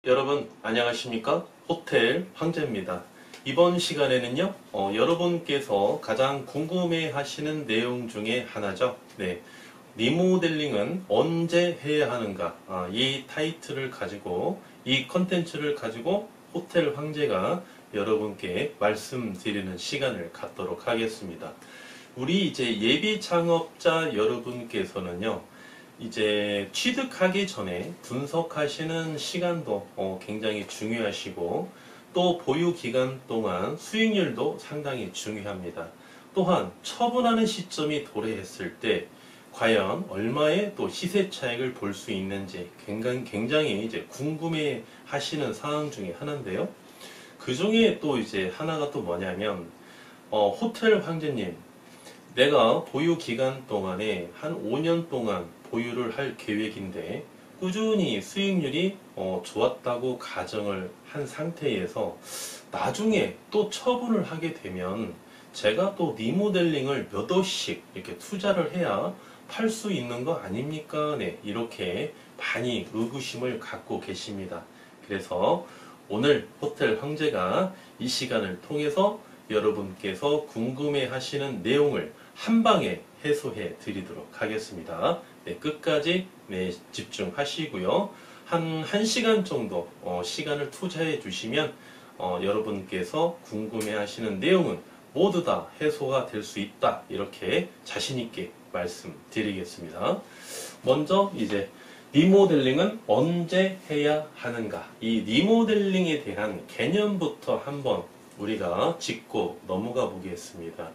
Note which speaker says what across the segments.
Speaker 1: 여러분 안녕하십니까? 호텔 황제입니다. 이번 시간에는요 여러분께서 가장 궁금해 하시는 내용 중에 하나죠. 리모델링은 언제 해야 하는가, 이 타이틀을 가지고 이 컨텐츠를 가지고 호텔 황제가 여러분께 말씀드리는 시간을 갖도록 하겠습니다. 우리 이제 예비 창업자 여러분께서는요 이제 취득하기 전에 분석하시는 시간도 굉장히 중요하시고, 또 보유 기간 동안 수익률도 상당히 중요합니다. 또한 처분하는 시점이 도래했을 때 과연 얼마의 또 시세 차익을 볼 수 있는지 굉장히 이제 궁금해 하시는 사항 중에 하나인데요. 그 중에 또 이제 하나가 또 뭐냐면, 호텔 황제님, 내가 보유 기간 동안에 한 5년 동안 보유를 할 계획인데 꾸준히 수익률이 좋았다고 가정을 한 상태에서 나중에 또 처분을 하게 되면 제가 또 리모델링을 몇 억씩 이렇게 투자를 해야 팔 수 있는 거 아닙니까? 이렇게 많이 의구심을 갖고 계십니다. 그래서 오늘 호텔 황제가 이 시간을 통해서 여러분께서 궁금해 하시는 내용을 한 방에 해소해 드리도록 하겠습니다. 끝까지 집중하시고요. 한 1시간 정도 시간을 투자해 주시면 여러분께서 궁금해 하시는 내용은 모두 다 해소가 될 수 있다, 이렇게 자신 있게 말씀드리겠습니다. 먼저 이제 리모델링은 언제 해야 하는가, 이 리모델링에 대한 개념부터 한번 우리가 짚고 넘어가 보겠습니다.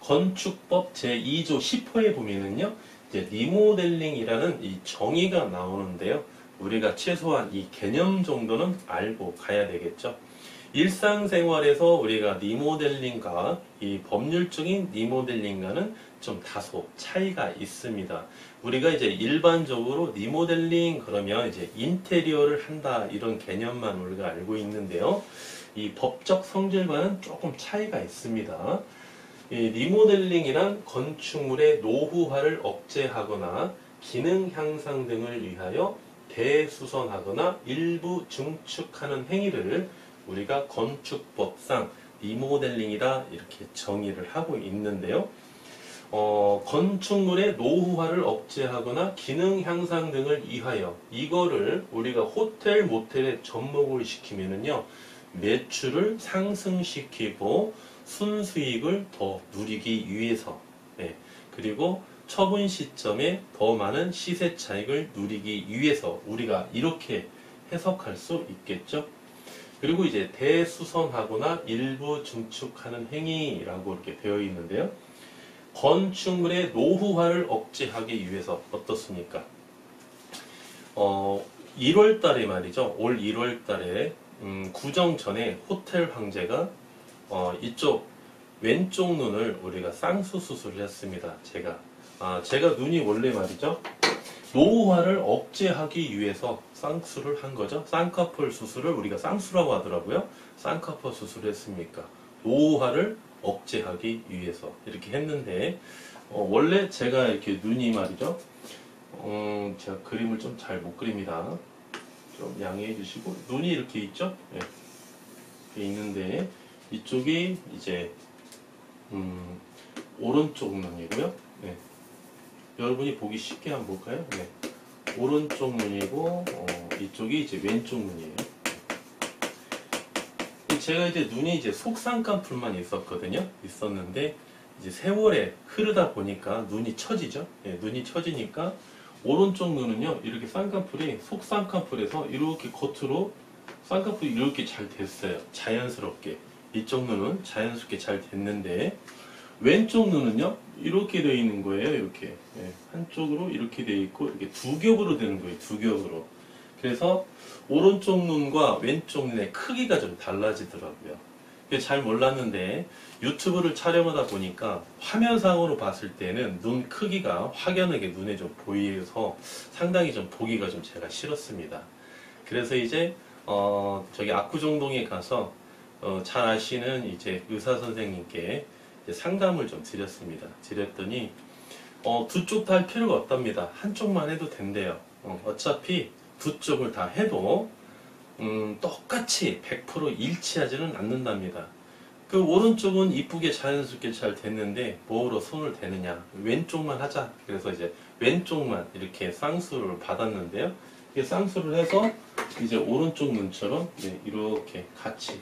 Speaker 1: 건축법 제2조 10호에 보면은요, 이제 리모델링이라는 이 정의가 나오는데요. 우리가 최소한 이 개념 정도는 알고 가야 되겠죠. 일상생활에서 우리가 리모델링과 이 법률적인 리모델링과는 좀 다소 차이가 있습니다. 우리가 이제 일반적으로 리모델링 그러면 이제 인테리어를 한다, 이런 개념만 우리가 알고 있는데요. 이 법적 성질과는 조금 차이가 있습니다. 이 리모델링이란 건축물의 노후화를 억제하거나 기능 향상 등을 위하여 대수선하거나 일부 증축하는 행위를 우리가 건축법상 리모델링이다, 이렇게 정의를 하고 있는데요. 건축물의 노후화를 억제하거나 기능 향상 등을 위하여, 이거를 우리가 호텔 모텔에 접목을 시키면은요 매출을 상승시키고 순수익을 더 누리기 위해서, 그리고 처분 시점에 더 많은 시세 차익을 누리기 위해서 우리가 이렇게 해석할 수 있겠죠. 그리고 이제 대수선하거나 일부 증축하는 행위라고 이렇게 되어 있는데요. 건축물의 노후화를 억제하기 위해서 어떻습니까? 1월 달에 말이죠. 올 1월 달에 구정 전에 호텔 황제가 이쪽 왼쪽 눈을 우리가 쌍수 수술을 했습니다. 제가 눈이 원래 말이죠, 노후화를 억제하기 위해서 쌍수를 한 거죠. 쌍꺼풀 수술을 우리가 쌍수라고 하더라고요. 쌍꺼풀 수술을 했습니까? 노후화를 억제하기 위해서 이렇게 했는데, 원래 제가 이렇게 눈이 말이죠, 제가 그림을 좀 잘 못 그립니다. 좀 양해해 주시고, 눈이 이렇게 있죠? 이렇게 있는데 이쪽이 이제 오른쪽 눈이고요. 여러분이 보기 쉽게 한번 볼까요? 오른쪽 눈이고, 이쪽이 이제 왼쪽 눈이에요. 제가 이제 눈이 이제 속쌍꺼풀만 있었는데 이제 세월에 흐르다 보니까 눈이 처지죠. 눈이 처지니까 오른쪽 눈은요, 이렇게 쌍꺼풀이 속쌍꺼풀에서 이렇게 겉으로 쌍꺼풀이 이렇게 잘 됐어요. 자연스럽게. 이쪽 눈은 자연스럽게 잘 됐는데, 왼쪽 눈은요 이렇게 되어 있는 거예요. 이렇게 한쪽으로 이렇게 되어 있고, 이렇게 두 겹으로 되는 거예요. 두 겹으로. 그래서 오른쪽 눈과 왼쪽 눈의 크기가 좀 달라지더라고요. 잘 몰랐는데 유튜브를 촬영하다 보니까 화면상으로 봤을 때는 눈 크기가 확연하게 눈에 좀 보여서 상당히 좀 보기가 좀 제가 싫었습니다. 그래서 이제 저기 압구정동에 가서 잘 아시는 이제 의사 선생님께 상담을 좀 드렸습니다. 드렸더니 두 쪽 다 할 필요가 없답니다. 한쪽만 해도 된대요. 어차피 두 쪽을 다 해도 똑같이 100% 일치하지는 않는답니다. 그 오른쪽은 이쁘게 자연스럽게 잘 됐는데 뭐로 손을 대느냐, 왼쪽만 하자. 그래서 이제 왼쪽만 이렇게 쌍수를 받았는데요. 이게 쌍수를 해서 이제 오른쪽 눈처럼 이렇게 같이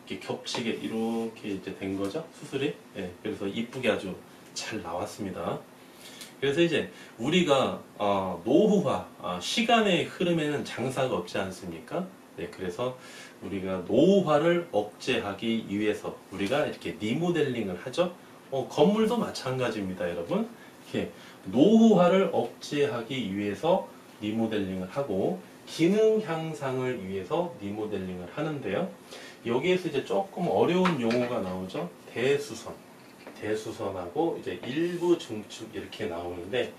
Speaker 1: 이렇게 겹치게 이렇게 이제 된 거죠, 수술이. 그래서 이쁘게 아주 잘 나왔습니다. 그래서 이제 우리가 노후화, 시간의 흐름에는 장사가 없지 않습니까? 그래서 우리가 노후화를 억제하기 위해서 우리가 이렇게 리모델링을 하죠. 건물도 마찬가지입니다, 여러분. 이렇게 노후화를 억제하기 위해서 리모델링을 하고 기능 향상을 위해서 리모델링을 하는데요. 여기에서 이제 조금 어려운 용어가 나오죠. 대수선하고 이제 일부 증축 이렇게 나오는데,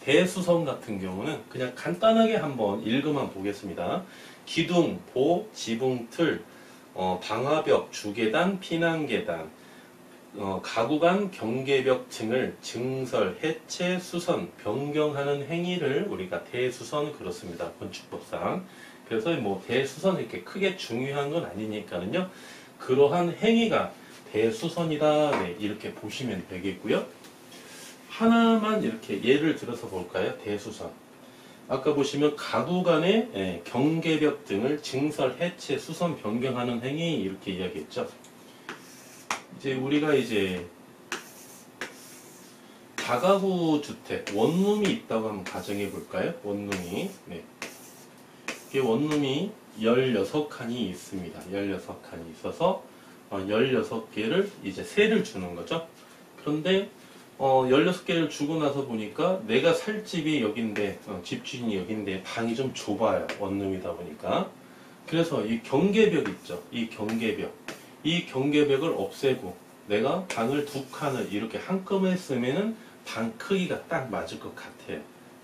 Speaker 1: 대수선 같은 경우는 그냥 간단하게 한번 읽어만 보겠습니다. 기둥, 보, 지붕, 틀, 방화벽, 주계단, 피난계단, 가구 간 경계벽 등을 증설, 해체, 수선, 변경하는 행위를 우리가 대수선 그렇습니다. 건축법상. 그래서 뭐 대수선 이렇게 크게 중요한 건 아니니까는요. 그러한 행위가 대수선이다. 이렇게 보시면 되겠고요. 하나만 이렇게 예를 들어서 볼까요? 대수선. 아까 보시면 가구 간의 경계벽 등을 증설, 해체, 수선, 변경하는 행위 이렇게 이야기했죠. 이제 우리가 이제 다가구 주택, 원룸이 있다고 한번 가정해 볼까요? 원룸이. 이게 원룸이 16칸이 있습니다. 16칸이 있어서 16개를 이제 세를 주는 거죠. 그런데 16개를 주고 나서 보니까 내가 살 집이 여긴데, 집주인이 여긴데 방이 좀 좁아요. 원룸이다 보니까. 그래서 이 경계벽 있죠. 이 경계벽을 없애고 내가 방을 2칸을 이렇게 한꺼번에 쓰면은 방 크기가 딱 맞을 것 같아요.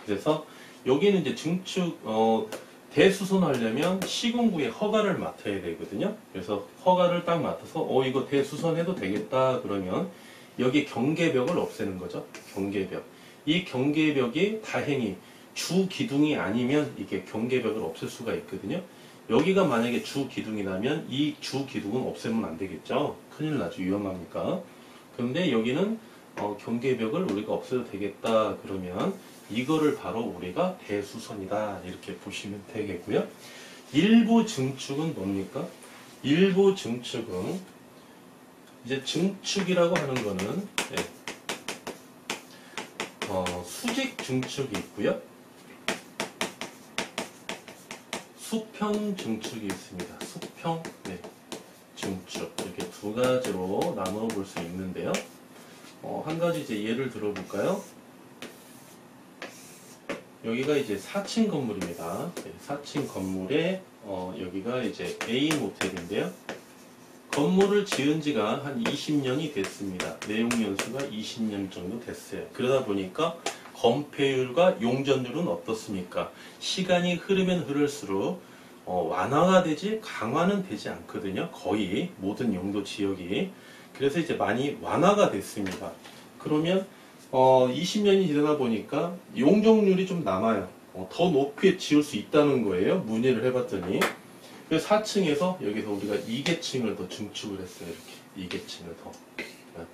Speaker 1: 그래서 여기는 이제 증축, 대수선하려면 시군구에 허가를 맡아야 되거든요. 그래서 허가를 딱 맡아서 이거 대수선해도 되겠다 그러면 여기 경계벽을 없애는 거죠. 경계벽. 이 경계벽이 다행히 주 기둥이 아니면 이게 경계벽을 없앨 수가 있거든요. 여기가 만약에 주 기둥이라면 이 주 기둥은 없애면 안 되겠죠. 큰일 나죠. 위험하니까. 그런데 여기는 경계벽을 우리가 없애도 되겠다 그러면 이거를 바로 우리가 대수선이다 이렇게 보시면 되겠고요. 일부 증축은 뭡니까? 일부 증축은 이제 증축이라고 하는 거는 수직 증축이 있고요. 수평 증축이 있습니다. 수평 증축 이렇게 두 가지로 나눠 볼 수 있는데요. 한 가지 이제 예를 들어 볼까요? 여기가 이제 4층 건물입니다. 4층 건물에 여기가 이제 A 모텔인데요. 건물을 지은 지가 한 20년이 됐습니다. 내용 연수가 20년 정도 됐어요. 그러다 보니까 건폐율과 용적률은 어떻습니까? 시간이 흐르면 흐를수록 완화가 되지 강화는 되지 않거든요. 거의 모든 용도 지역이. 그래서 이제 많이 완화가 됐습니다. 그러면 20년이 지나다 보니까 용적률이 좀 남아요. 더 높게 지을 수 있다는 거예요. 문의를 해봤더니. 그래서 4층에서 여기서 우리가 2계층을 더 증축을 했어요. 이렇게 2계층을 더.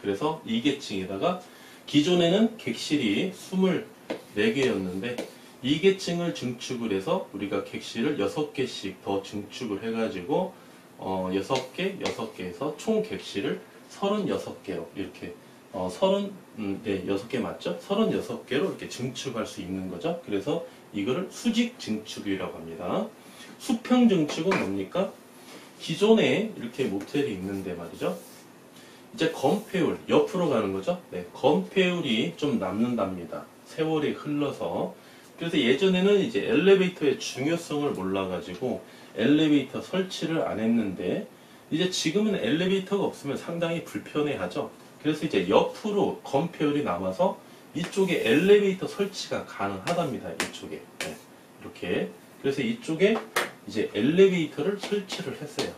Speaker 1: 그래서 2계층에다가 기존에는 객실이 24개였는데 2계층을 증축을 해서 우리가 객실을 6개씩 더 증축을 해가지고 6개, 6개에서 총 객실을 36개로 이렇게 6개 맞죠? 36개로 이렇게 증축할 수 있는 거죠. 그래서 이거를 수직 증축이라고 합니다. 수평 증축은 뭡니까? 기존에 이렇게 모텔이 있는데 말이죠. 이제 건폐율, 옆으로 가는 거죠. 건폐율이 좀 남는답니다. 세월이 흘러서. 그래서 예전에는 이제 엘리베이터의 중요성을 몰라가지고 엘리베이터 설치를 안 했는데 이제 지금은 엘리베이터가 없으면 상당히 불편해하죠. 그래서 이제 옆으로 건폐율이 남아서 이쪽에 엘리베이터 설치가 가능하답니다. 이쪽에. 이렇게. 그래서 이쪽에 이제 엘리베이터를 설치를 했어요.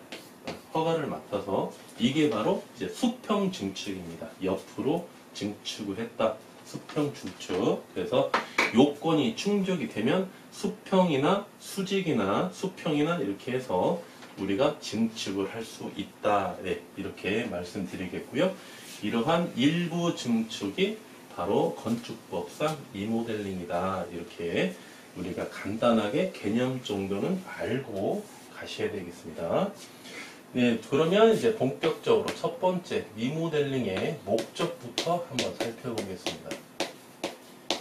Speaker 1: 허가를 맡아서 이게 바로 이제 수평 증축입니다. 옆으로 증축을 했다. 수평 중축. 그래서 요건이 충족이 되면 수평이나 수직이나 수평이나 이렇게 해서 우리가 증축을 할 수 있다. 네, 이렇게 말씀드리겠고요. 이러한 일부 증축이 바로 건축법상 리모델링이다. 이렇게 우리가 간단하게 개념 정도는 알고 가셔야 되겠습니다. 네, 그러면 이제 본격적으로 첫 번째 리모델링의 목적부터 한번 살펴보겠습니다.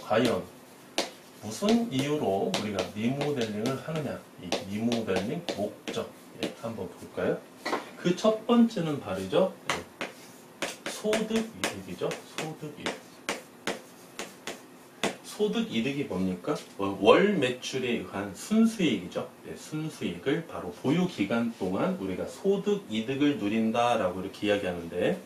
Speaker 1: 과연 무슨 이유로 우리가 리모델링을 하느냐? 이 리모델링 목적 한번 볼까요? 그 첫 번째는 바로죠. 소득 이득이죠. 소득 이득. 소득 이득이 뭡니까? 월 매출에 의한 순수익이죠. 네, 순수익을 바로 보유 기간 동안 우리가 소득 이득을 누린다라고 이렇게 이야기하는데,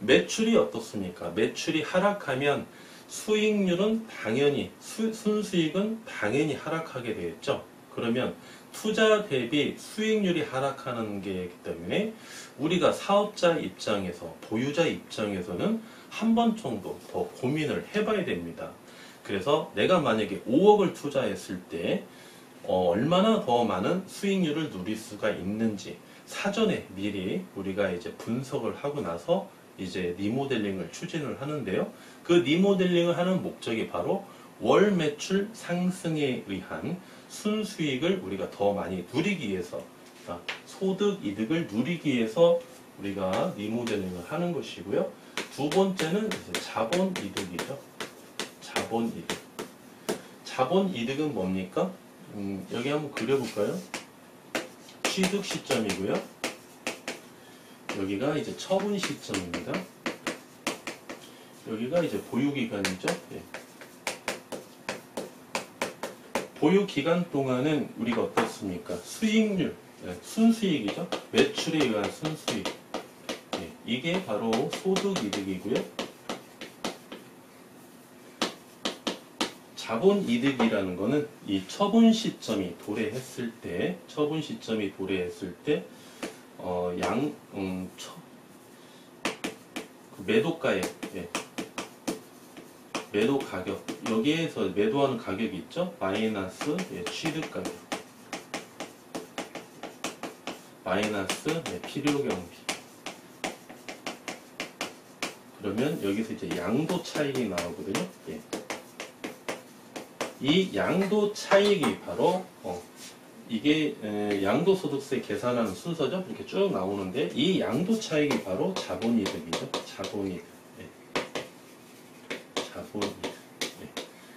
Speaker 1: 매출이 어떻습니까? 매출이 하락하면 수익률은 당연히, 순수익은 당연히 하락하게 되겠죠. 그러면 투자 대비 수익률이 하락하는 게이기 때문에 우리가 사업자 입장에서, 보유자 입장에서는 한 번 정도 더 고민을 해봐야 됩니다. 그래서 내가 만약에 5억을 투자했을 때 얼마나 더 많은 수익률을 누릴 수가 있는지 사전에 미리 우리가 이제 분석을 하고 나서 이제 리모델링을 추진을 하는데요. 그 리모델링을 하는 목적이 바로 월 매출 상승에 의한 순수익을 우리가 더 많이 누리기 위해서, 소득 이득을 누리기 위해서 우리가 리모델링을 하는 것이고요. 두 번째는 이제 자본 이득이죠. 자본 이득. 자본 이득은 뭡니까? 여기 한번 그려볼까요? 취득 시점이고요. 여기가 이제 처분 시점입니다. 여기가 이제 보유 기간이죠. 예. 보유 기간 동안은 우리가 어떻습니까? 수익률, 순수익이죠. 매출에 의한 순수익. 예. 이게 바로 소득 이득이고요. 자본 이득이라는 거는 이 처분 시점이 도래했을 때, 매도가액, 예. 매도 가격, 여기에서 매도하는 가격이 있죠? 마이너스, 예, 취득 가격, 마이너스, 예, 필요 경비. 그러면 여기서 이제 양도 차익이 나오거든요. 예. 이 양도 차익이 바로 이게 양도소득세 계산하는 순서죠. 이렇게 쭉 나오는데 이 양도 차익이 바로 자본이득이죠. 자본이득. 네. 자본이득. 네.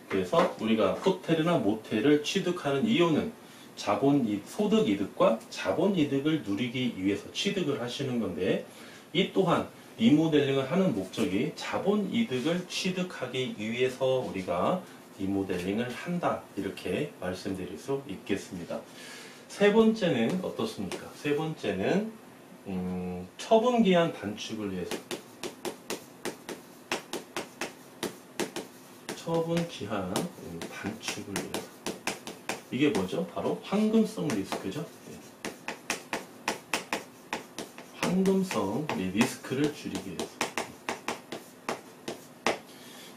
Speaker 1: 그래서 우리가 호텔이나 모텔을 취득하는 이유는 소득이득과 자본이득을 누리기 위해서 취득을 하시는 건데, 이 또한 리모델링을 하는 목적이 자본이득을 취득하기 위해서 우리가 리모델링을 한다, 이렇게 말씀드릴 수 있겠습니다. 세 번째는 어떻습니까? 세 번째는 처분기한 단축을 위해서. 처분기한 단축을 위해서. 이게 뭐죠? 바로 황금성 리스크죠. 황금성 리스크를 줄이기 위해서.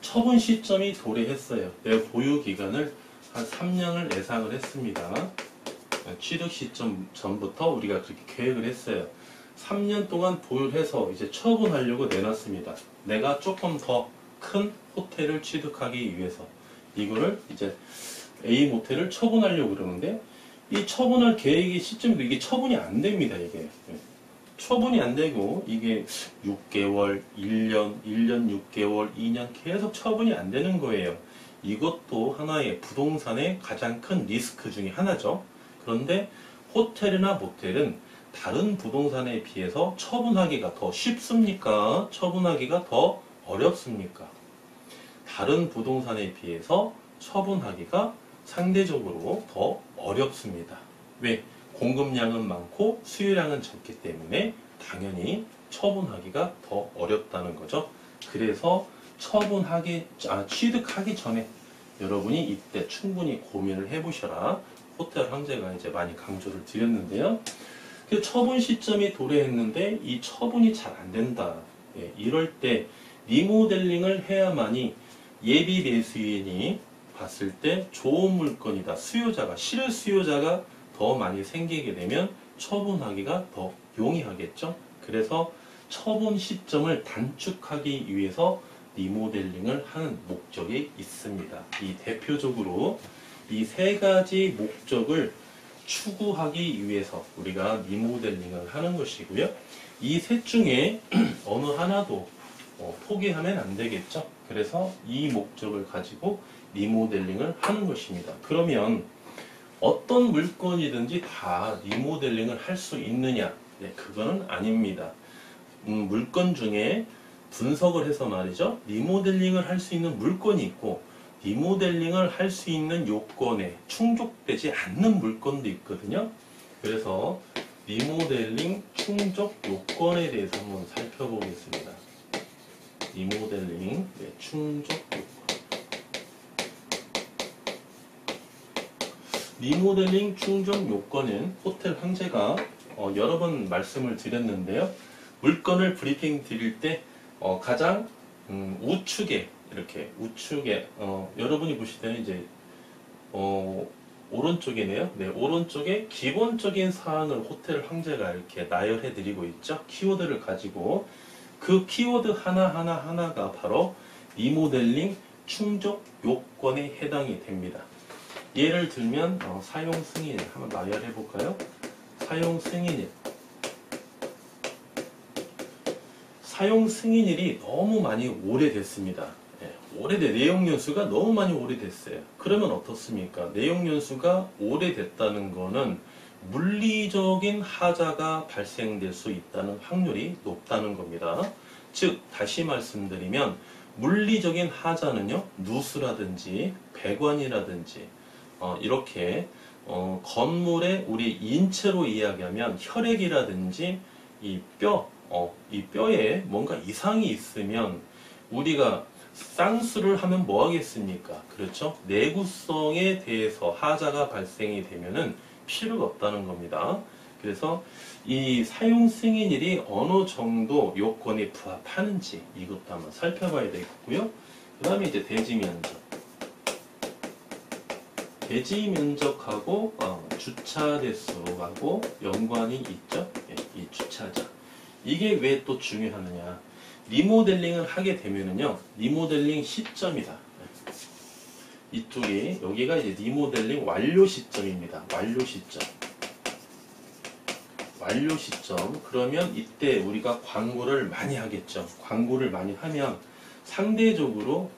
Speaker 1: 처분 시점이 도래했어요. 내 보유 기간을 한 3년을 예상을 했습니다. 취득 시점 전부터 우리가 그렇게 계획을 했어요. 3년 동안 보유를 해서 이제 처분하려고 내놨습니다. 내가 조금 더 큰 호텔을 취득하기 위해서 이거를 이제 A 모텔을 처분하려고 그러는데, 이 처분할 계획이 시점도 이게 처분이 안 됩니다. 이게 처분이 안 되고 이게 6개월, 1년, 1년 6개월, 2년 계속 처분이 안 되는 거예요. 이것도 하나의 부동산의 가장 큰 리스크 중에 하나죠. 그런데 호텔이나 모텔은 다른 부동산에 비해서 처분하기가 더 쉽습니까? 처분하기가 더 어렵습니까? 다른 부동산에 비해서 처분하기가 상대적으로 더 어렵습니다. 왜? 공급량은 많고 수요량은 적기 때문에 당연히 처분하기가 더 어렵다는 거죠. 그래서 취득하기 전에 여러분이 이때 충분히 고민을 해보셔라. 호텔 황제가 이제 많이 강조를 드렸는데요. 그 처분 시점이 도래했는데 이 처분이 잘 안 된다. 예, 이럴 때 리모델링을 해야만이 예비 매수인이 봤을 때 좋은 물건이다. 수요자가, 실을 수요자가 더 많이 생기게 되면 처분하기가 더 용이하겠죠. 그래서 처분 시점을 단축하기 위해서 리모델링을 하는 목적이 있습니다. 이 대표적으로 이 세 가지 목적을 추구하기 위해서 우리가 리모델링을 하는 것이고요. 이 셋 중에 어느 하나도 포기하면 안 되겠죠. 그래서 이 목적을 가지고 리모델링을 하는 것입니다. 그러면 어떤 물건이든지 다 리모델링을 할 수 있느냐? 네, 그거는 아닙니다. 물건 중에 분석을 해서 말이죠. 리모델링을 할 수 있는 물건이 있고 리모델링을 할 수 있는 요건에 충족되지 않는 물건도 있거든요. 그래서 리모델링 충족 요건에 대해서 한번 살펴보겠습니다. 리모델링 충족 요건. 리모델링 충족 요건은 호텔 황제가 여러 번 말씀을 드렸는데요. 물건을 브리핑 드릴 때 가장 우측에 이렇게 우측에 여러분이 보실 때는 이제 오른쪽이네요. 네, 오른쪽에 기본적인 사항을 호텔 황제가 이렇게 나열해 드리고 있죠. 키워드를 가지고 그 키워드 하나가 바로 리모델링 충족 요건에 해당이 됩니다. 예를 들면 사용 승인 한번 나열해 볼까요? 사용 승인일. 사용 승인일이 너무 많이 오래됐습니다. 내용 연수가 너무 많이 오래됐어요. 그러면 어떻습니까? 내용 연수가 오래됐다는 거는 물리적인 하자가 발생될 수 있다는 확률이 높다는 겁니다. 즉 다시 말씀드리면 물리적인 하자는요, 누수라든지 배관이라든지 이렇게 건물의 우리 인체로 이야기하면 혈액이라든지 이 뼈에 뭔가 이상이 있으면 우리가 쌍수를 하면 뭐 하겠습니까? 그렇죠? 내구성에 대해서 하자가 발생이 되면은 필요가 없다는 겁니다. 그래서 이 사용 승인일이 어느 정도 요건에 부합하는지 이것도 한번 살펴봐야 되겠고요. 그 다음에 이제 대지 면적. 대지 면적하고 주차 대수하고 연관이 있죠. 이 주차장. 이게 왜 또 중요하느냐? 리모델링을 하게 되면은요, 리모델링 시점이다. 이쪽이 여기가 이제 리모델링 완료 시점입니다. 완료 시점. 완료 시점. 그러면 이때 우리가 광고를 많이 하겠죠. 광고를 많이 하면 상대적으로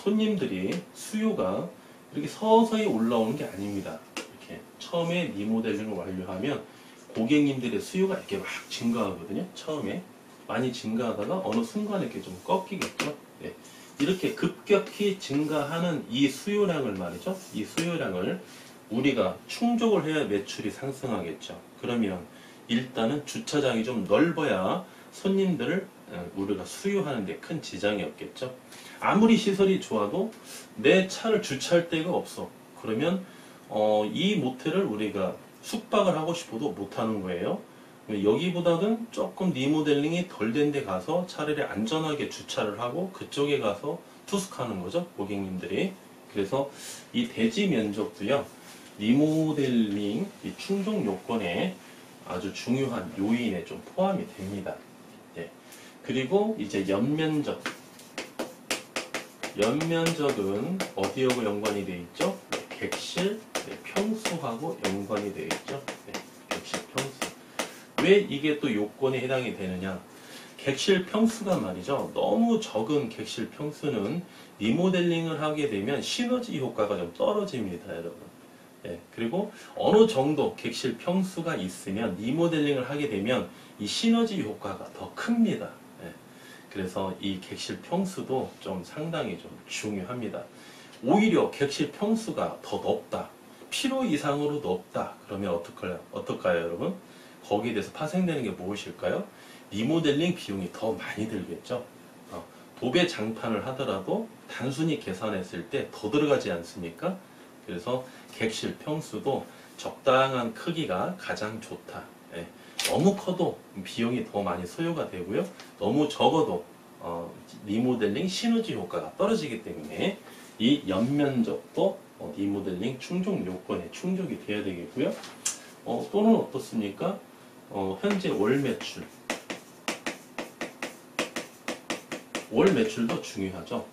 Speaker 1: 손님들이 수요가 이렇게 서서히 올라오는 게 아닙니다. 이렇게 처음에 리모델링을 완료하면 고객님들의 수요가 이렇게 막 증가하거든요. 처음에 많이 증가하다가 어느 순간에 이렇게 좀 꺾이겠죠. 네. 이렇게 급격히 증가하는 이 수요량을 말이죠. 이 수요량을 우리가 충족을 해야 매출이 상승하겠죠. 그러면 일단은 주차장이 좀 넓어야 손님들을 우리가 수요하는 데 큰 지장이 없겠죠. 아무리 시설이 좋아도 내 차를 주차할 데가 없어. 그러면 이 모텔을 우리가 숙박을 하고 싶어도 못하는 거예요. 여기보다는 조금 리모델링이 덜 된 데 가서 차라리 안전하게 주차를 하고 그쪽에 가서 투숙하는 거죠, 고객님들이. 그래서 이 대지 면적도요, 리모델링 이 충족 요건에 아주 중요한 요인에 좀 포함이 됩니다. 네. 그리고 이제 연면적. 연면적은 어디하고 연관이 되어 있죠? 네, 객실, 평수하고 연관이 되어 있죠. 네, 객실 평수. 왜 이게 또 요건에 해당이 되느냐? 객실 평수가 말이죠. 너무 적은 객실 평수는 리모델링을 하게 되면 시너지 효과가 좀 떨어집니다, 여러분. 네, 그리고 어느 정도 객실 평수가 있으면 리모델링을 하게 되면 이 시너지 효과가 더 큽니다. 네, 그래서 이 객실 평수도 좀 상당히 좀 중요합니다. 오히려 객실 평수가 더 높다, 필요 이상으로 높다, 그러면 어떨까요, 여러분? 거기에 대해서 파생되는 게 무엇일까요? 리모델링 비용이 더 많이 들겠죠. 도배 장판을 하더라도 단순히 계산했을 때 더 들어가지 않습니까? 그래서 객실 평수도 적당한 크기가 가장 좋다. 예. 너무 커도 비용이 더 많이 소요가 되고요. 너무 적어도 리모델링 시너지 효과가 떨어지기 때문에 이 연면적도 리모델링 충족 요건에 충족이 돼야 되겠고요. 또는 어떻습니까? 현재 월 매출. 월 매출도 중요하죠.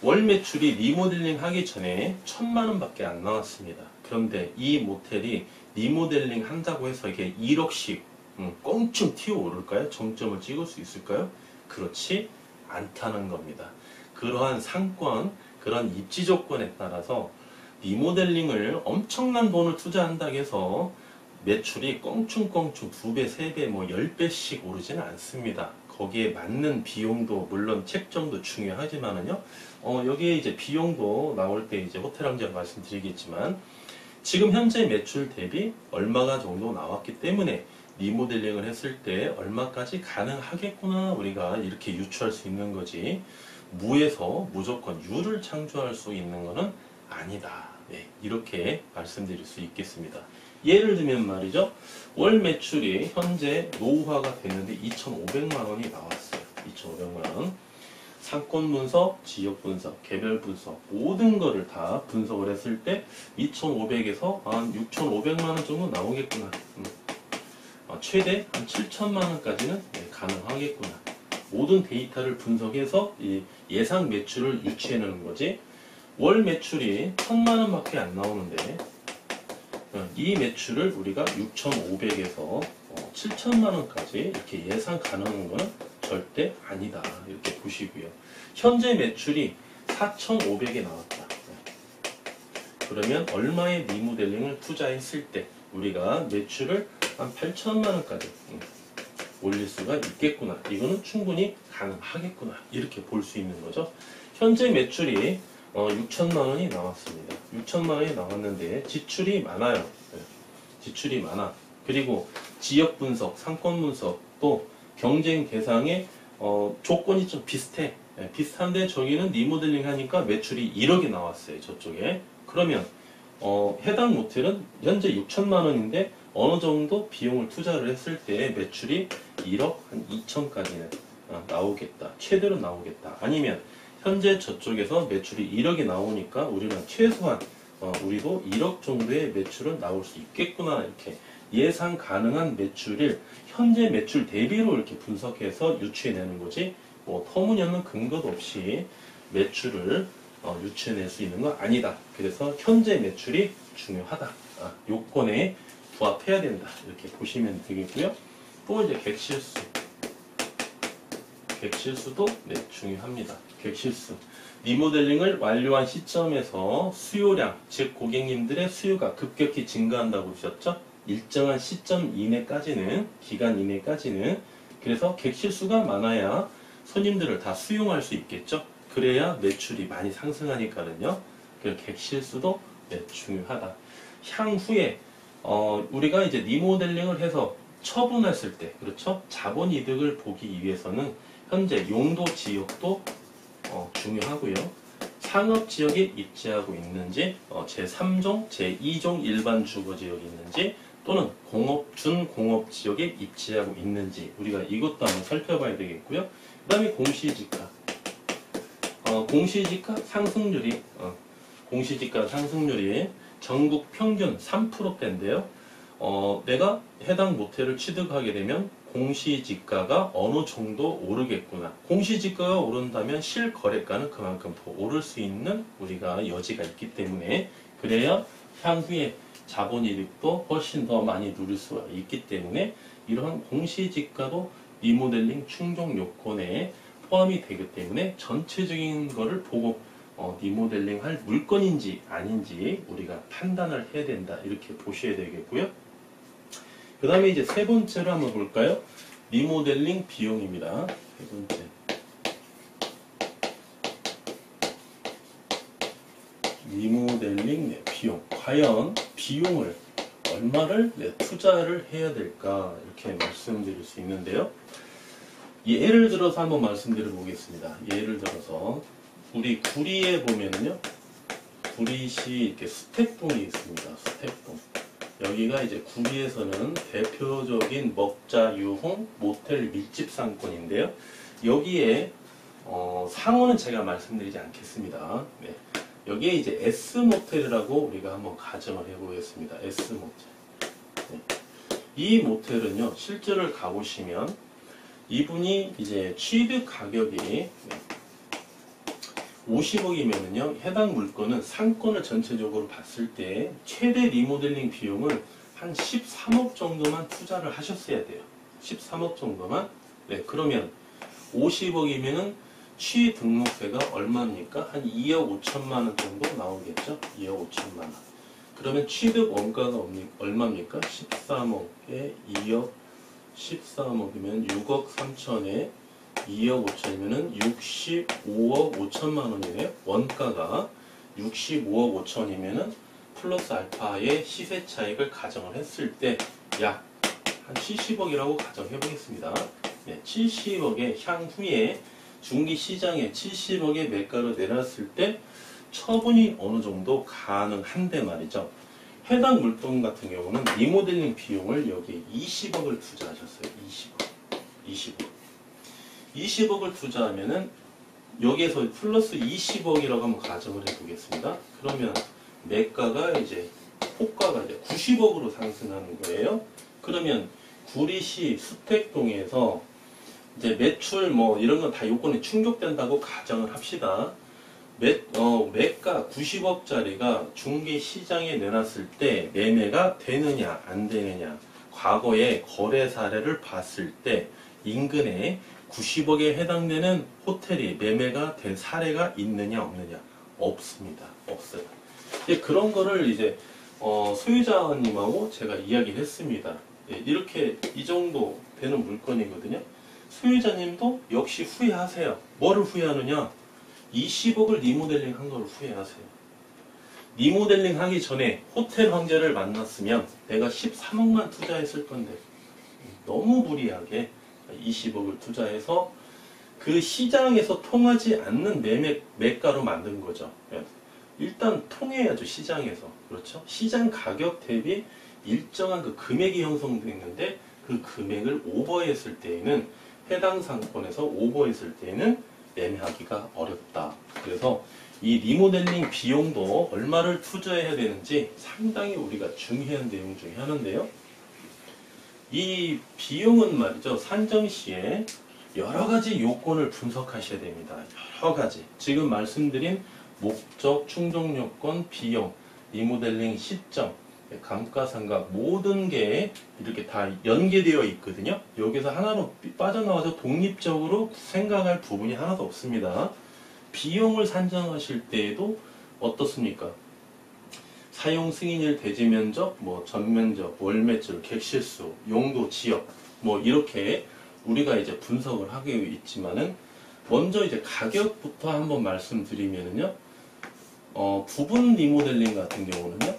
Speaker 1: 월 매출이 리모델링 하기 전에 1,000만 원밖에 안 나왔습니다. 그런데 이 모텔이 리모델링 한다고 해서 이게 1억씩 껑충 튀어오를까요? 정점을 찍을 수 있을까요? 그렇지 않다는 겁니다. 그러한 상권, 그런 입지 조건에 따라서 리모델링을 엄청난 돈을 투자한다고 해서 매출이 껑충껑충 2배, 3배, 뭐 10배씩 오르지는 않습니다. 거기에 맞는 비용도 물론 책정도 중요하지만은요. 여기에 이제 비용도 나올 때 이제 호텔 왕제가 말씀드리겠지만 지금 현재 매출 대비 얼마가 정도 나왔기 때문에 리모델링을 했을 때 얼마까지 가능하겠구나 우리가 이렇게 유추할 수 있는 거지 무에서 무조건 유를 창조할 수 있는 것은 아니다. 네, 이렇게 말씀드릴 수 있겠습니다. 예를 들면 말이죠. 월 매출이 현재 노후화가 됐는데 2,500만 원이 나왔어요. 2,500만 원. 상권 분석, 지역 분석, 개별 분석 모든 거를 다 분석을 했을 때 2,500에서 한 6,500만 원 정도 나오겠구나. 최대 한 7천만 원까지는 가능하겠구나. 모든 데이터를 분석해서 이 예상 매출을 유추해내는 거지. 월 매출이 1,000만 원밖에 안 나오는데 이 매출을 우리가 6,500에서 7천만 원까지 이렇게 예상 가능한 거는 절대 아니다. 이렇게 보시고요. 현재 매출이 4,500에 나왔다. 그러면 얼마의 리모델링을 투자했을 때 우리가 매출을 한 8천만 원까지 올릴 수가 있겠구나. 이거는 충분히 가능하겠구나. 이렇게 볼 수 있는 거죠. 현재 매출이 6천만 원이 나왔습니다. 6천만 원이 나왔는데 지출이 많아요. 지출이 많아. 그리고 지역 분석, 상권 분석 또 경쟁 대상의 조건이 좀 비슷해. 비슷한데 저기는 리모델링 하니까 매출이 1억이 나왔어요. 저쪽에. 그러면 해당 모텔은 현재 6천만 원인데 어느 정도 비용을 투자를 했을 때 매출이 1억 한 2천까지는 나오겠다. 최대로 나오겠다. 아니면 현재 저쪽에서 매출이 1억이 나오니까 우리는 최소한 우리도 1억 정도의 매출은 나올 수 있겠구나. 이렇게 예상 가능한 매출을 현재 매출 대비로 이렇게 분석해서 유추해내는 거지 뭐 터무니없는 근거도 없이 매출을 유추해낼 수 있는 건 아니다. 그래서 현재 매출이 중요하다. 요건에 부합해야 된다. 이렇게 보시면 되겠고요. 또 이제 객실수. 객실수도 중요합니다. 객실수. 리모델링을 완료한 시점에서 수요량, 즉 고객님들의 수요가 급격히 증가한다고 보셨죠? 일정한 시점 이내까지는, 기간 이내까지는. 그래서 객실수가 많아야 손님들을 다 수용할 수 있겠죠? 그래야 매출이 많이 상승하니까는요. 그 객실수도 중요하다. 향후에 우리가 이제 리모델링을 해서 처분했을 때, 그렇죠? 자본이득을 보기 위해서는 현재 용도 지역도 중요하고요. 상업지역에 입지하고 있는지, 제3종, 제2종 일반 주거지역이 있는지, 또는 준공업지역에 입지하고 있는지, 우리가 이것도 한번 살펴봐야 되겠고요. 그 다음에 공시지가. 공시지가 상승률이, 공시지가 상승률이 전국 평균 3%대인데요. 내가 해당 모텔을 취득하게 되면 공시지가가 어느 정도 오르겠구나. 공시지가가 오른다면 실거래가는 그만큼 더 오를 수 있는 우리가 여지가 있기 때문에 그래야 향후에 자본이득도 훨씬 더 많이 누릴 수가 있기 때문에 이러한 공시지가도 리모델링 충족 요건에 포함이 되기 때문에 전체적인 거를 보고 리모델링 할 물건인지 아닌지 우리가 판단을 해야 된다. 이렇게 보셔야 되겠고요. 그 다음에 이제 세 번째로 한번 볼까요? 리모델링 비용입니다. 세 번째. 리모델링 비용. 과연 비용을 얼마를 투자를 해야 될까? 이렇게 말씀드릴 수 있는데요. 예를 들어서 한번 말씀드려 보겠습니다. 예를 들어서 우리 구리에 보면은요. 구리시 이렇게 수택동이 있습니다. 수택동. 여기가 이제 구리에서는 대표적인 먹자 유홍 모텔 밀집 상권인데요. 여기에 상호는 제가 말씀드리지 않겠습니다. 네. 여기에 이제 S모텔이라고 우리가 한번 가정을 해보겠습니다. S모텔. 네. 이 모텔은요, 실제로 가보시면 이분이 이제 취득 가격이 네, 50억이면은요, 해당 물건은 상권을 전체적으로 봤을 때 최대 리모델링 비용을 한 13억 정도만 투자를 하셨어야 돼요. 13억 정도만. 네, 그러면 50억이면은 취등록세가 얼마입니까? 한 2억 5천만 원 정도 나오겠죠? 2억 5천만 원. 그러면 취득 원가가 얼마입니까? 13억에 2억 13억이면 6억 3천에 2억 5천이면은 65억 5천만 원이네요. 원가가 65억 5천이면은 플러스 알파의 시세 차익을 가정을 했을 때 약 한 70억이라고 가정해 보겠습니다. 네, 70억의 향후에 중기 시장에 70억의 매가로 내놨을 때 처분이 어느 정도 가능한데 말이죠. 해당 물건 같은 경우는 리모델링 비용을 여기 20억을 투자하셨어요. 20억. 20억을 투자하면은 여기에서 플러스 20억이라고 한번 가정을 해보겠습니다. 그러면 매가가 이제 호가가 이제 90억으로 상승하는 거예요. 그러면 구리시 수택동에서 이제 매출 뭐 이런 건 다 요건에 충족된다고 가정을 합시다. 매가 90억짜리가 중개 시장에 내놨을 때 매매가 되느냐 안 되느냐, 과거의 거래 사례를 봤을 때 인근에 90억에 해당되는 호텔이 매매가 된 사례가 있느냐 없느냐? 없습니다. 없어요. 이제 그런 거를 이제 소유자님하고 제가 이야기를 했습니다. 이렇게 이 정도 되는 물건이거든요. 소유자님도 역시 후회하세요. 뭐를 후회하느냐? 20억을 리모델링 한 걸 후회하세요. 리모델링 하기 전에 호텔 황제를 만났으면 내가 13억만 투자했을 건데 너무 무리하게 20억을 투자해서 그 시장에서 통하지 않는 매가로 만든 거죠. 일단 통해야죠. 시장에서. 그렇죠? 시장 가격 대비 일정한 그 금액이 형성됐는데 그 금액을 오버했을 때에는 해당 상권에서 오버했을 때에는 매매하기가 어렵다. 그래서 이 리모델링 비용도 얼마를 투자해야 되는지 상당히 우리가 중요한 내용 중에 하나인데요. 이 비용은 말이죠. 산정 시에 여러 가지 요건을 분석하셔야 됩니다. 여러 가지. 지금 말씀드린 목적, 충족 요건, 비용, 리모델링 시점, 감가상각 모든 게 이렇게 다 연계되어 있거든요. 여기서 하나로 빠져나와서 독립적으로 생각할 부분이 하나도 없습니다. 비용을 산정하실 때에도 어떻습니까? 사용 승인일 대지 면적, 뭐 전면적, 월매출, 객실수, 용도, 지역, 뭐 이렇게 우리가 이제 분석을 하고 있지만은 먼저 이제 가격부터 한번 말씀드리면은요. 부분 리모델링 같은 경우는요.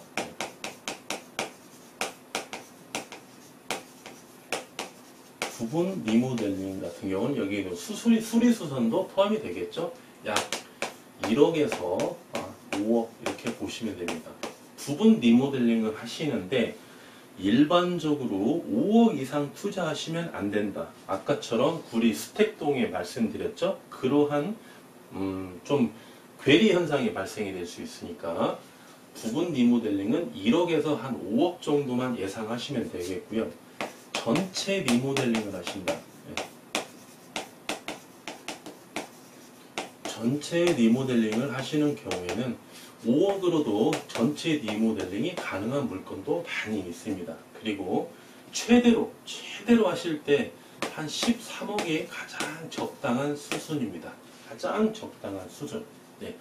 Speaker 1: 부분 리모델링 같은 경우는 여기 수리수선도 포함이 되겠죠. 약 1억에서 5억 이렇게 보시면 됩니다. 부분 리모델링을 하시는데 일반적으로 5억 이상 투자하시면 안 된다. 아까처럼 구리 수택동에 말씀드렸죠. 그러한 좀 괴리 현상이 발생이 될 수 있으니까 부분 리모델링은 1억에서 한 5억 정도만 예상하시면 되겠고요. 전체 리모델링을 하신다. 전체 리모델링을 하시는 경우에는 5억으로도 전체 리모델링이 가능한 물건도 많이 있습니다. 그리고 최대로 하실 때 한 13억이 가장 적당한 수준입니다. 가장 적당한 수준. 네.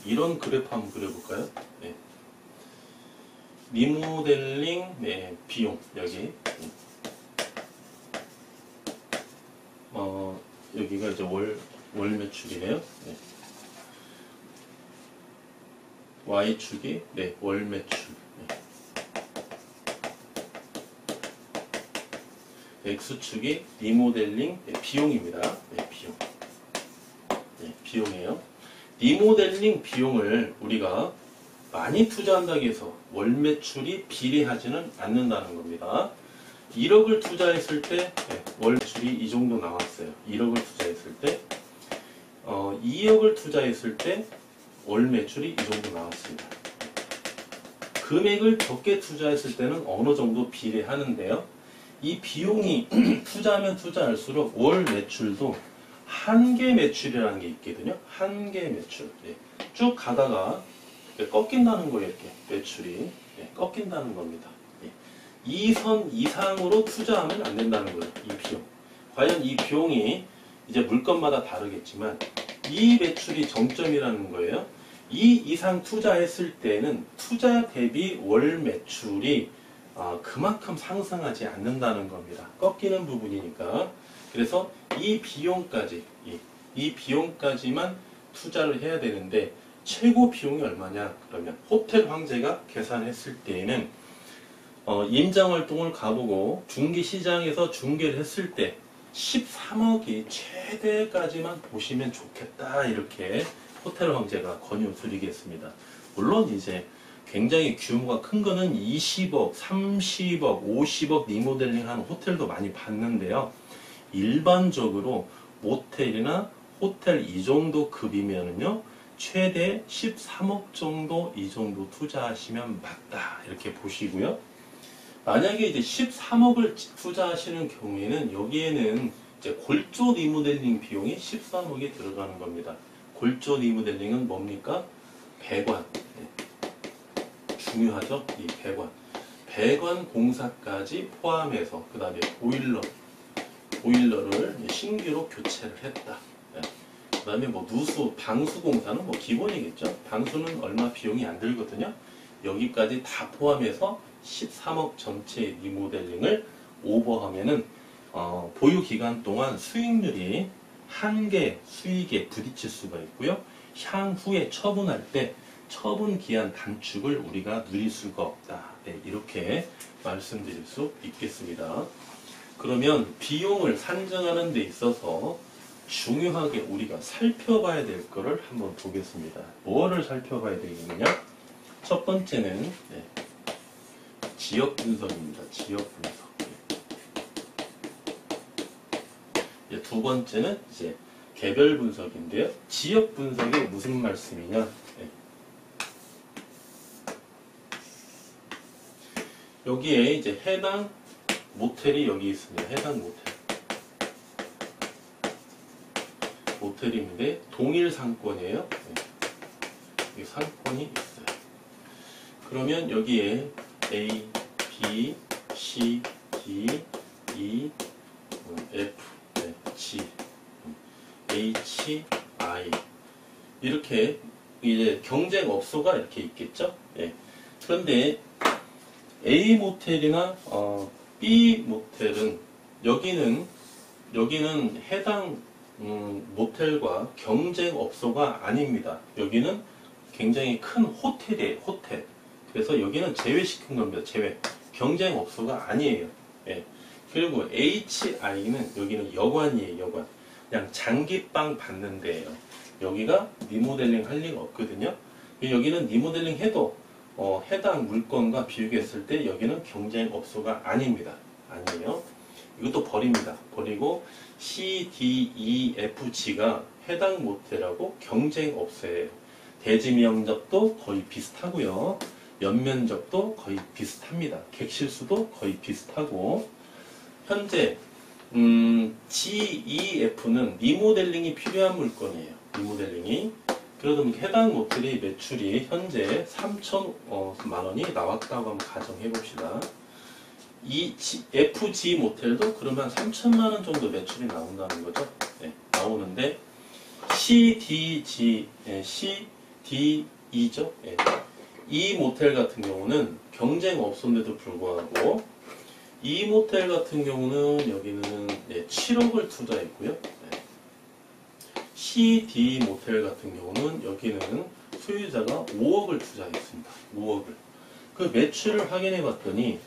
Speaker 1: 이런 그래프 한번 그려볼까요? 네. 리모델링 비용 여기 여기가 이제 월 매출이네요. 네. Y축이 월 매출. X축이 리모델링 비용입니다. 비용. 비용이에요. 리모델링 비용을 우리가 많이 투자한다고 해서 월 매출이 비례하지는 않는다는 겁니다. 1억을 투자했을 때 월 매출이 이 정도 나왔어요. 1억을 투자했을 때 2억을 투자했을 때 월 매출이 이 정도 나왔습니다. 금액을 적게 투자했을 때는 어느 정도 비례하는데요. 이 비용이 투자하면 투자할수록 월 매출도 한계 매출이라는 게 있거든요. 한계 매출. 예. 쭉 가다가 꺾인다는 거예요. 이렇게 매출이 꺾인다는 겁니다. 이 선 이상으로 투자하면 안 된다는 거예요. 이 비용. 과연 이 비용이 이제 물건마다 다르겠지만 이 매출이 정점이라는 거예요. 이 이상 투자했을 때는 투자 대비 월 매출이 그만큼 상승하지 않는다는 겁니다. 꺾이는 부분이니까. 그래서 이 비용까지만 투자를 해야 되는데 최고 비용이 얼마냐? 그러면 호텔 황제가 계산했을 때에는 임장활동을 가보고 중개시장에서 중개를 했을 때 13억이 최대까지만 보시면 좋겠다, 이렇게 호텔 황제가 권유 드리겠습니다. 물론 이제 굉장히 규모가 큰 거는 20억, 30억, 50억 리모델링 하는 호텔도 많이 봤는데요. 일반적으로 모텔이나 호텔 이 정도 급이면은요, 최대 13억 정도 이 정도 투자하시면 맞다, 이렇게 보시고요. 만약에 이제 13억을 투자하시는 경우에는 여기에는 이제 골조 리모델링 비용이 13억이 들어가는 겁니다. 골조 리모델링은 뭡니까? 배관. 중요하죠? 이 배관. 배관 공사까지 포함해서, 그 다음에 보일러를 신규로 교체를 했다. 그 다음에 뭐 누수, 방수 공사는 뭐 기본이겠죠? 방수는 얼마 비용이 안 들거든요. 여기까지 다 포함해서 13억 전체 리모델링을 오버하면은 보유 기간 동안 수익률이 한계 수익에 부딪힐 수가 있고요. 향후에 처분할 때 처분 기한 단축을 우리가 누릴 수가 없다. 네, 이렇게 말씀드릴 수 있겠습니다. 그러면 비용을 산정하는 데 있어서 중요하게 우리가 살펴봐야 될 거를 한번 보겠습니다. 뭐를 살펴봐야 되겠느냐? 첫 번째는 지역 분석입니다. 지역 분석. 두 번째는 이제 개별 분석인데요. 지역 분석이 무슨 말씀이냐? 여기에 이제 해당 모텔이 여기 있습니다. 해당 모텔인데 동일 상권이에요. 이 상권이 있어요. 그러면 여기에 A, B, C, D, E, F, G, H, I 이렇게 이제 경쟁 업소가 이렇게 있겠죠. 그런데 A 모텔이나 B 모텔은 여기는 해당 모텔과 경쟁 업소가 아닙니다. 여기는 굉장히 큰 호텔이에요. 호텔. 그래서 여기는 제외시킨 겁니다. 제외. 경쟁 업소가 아니에요. 그리고 HI는 여기는 여관이에요. 여관. 그냥 장기방 받는 데예요. 여기가 리모델링 할 리가 없거든요. 여기는 리모델링 해도 해당 물건과 비교했을 때 여기는 경쟁 업소가 아닙니다. 아니에요. 이것도 버립니다. 버리고 C, D, E, F, G가 해당 모텔하고 경쟁 업소예요. 대지 면적도 거의 비슷하고요. 연면적도 거의 비슷합니다. 객실수도 거의 비슷하고, 현재 G, E, F는 리모델링이 필요한 물건이에요. 리모델링이. 그러다 보니 해당 모텔이 매출이 현재 3천만 원이 나왔다고 한번 가정해 봅시다. 이 FG 모텔도 그러면 3천만 원 정도 매출이 나온다는 거죠. 나오는데 CDE죠. 이 모텔 같은 경우는 경쟁 업소인데도 불구하고 이 모텔 같은 경우는 여기는 7억을 투자했고요. CD 모텔 같은 경우는 여기는 소유자가 5억을 투자했습니다. 5억을. 그 매출을 확인해 봤더니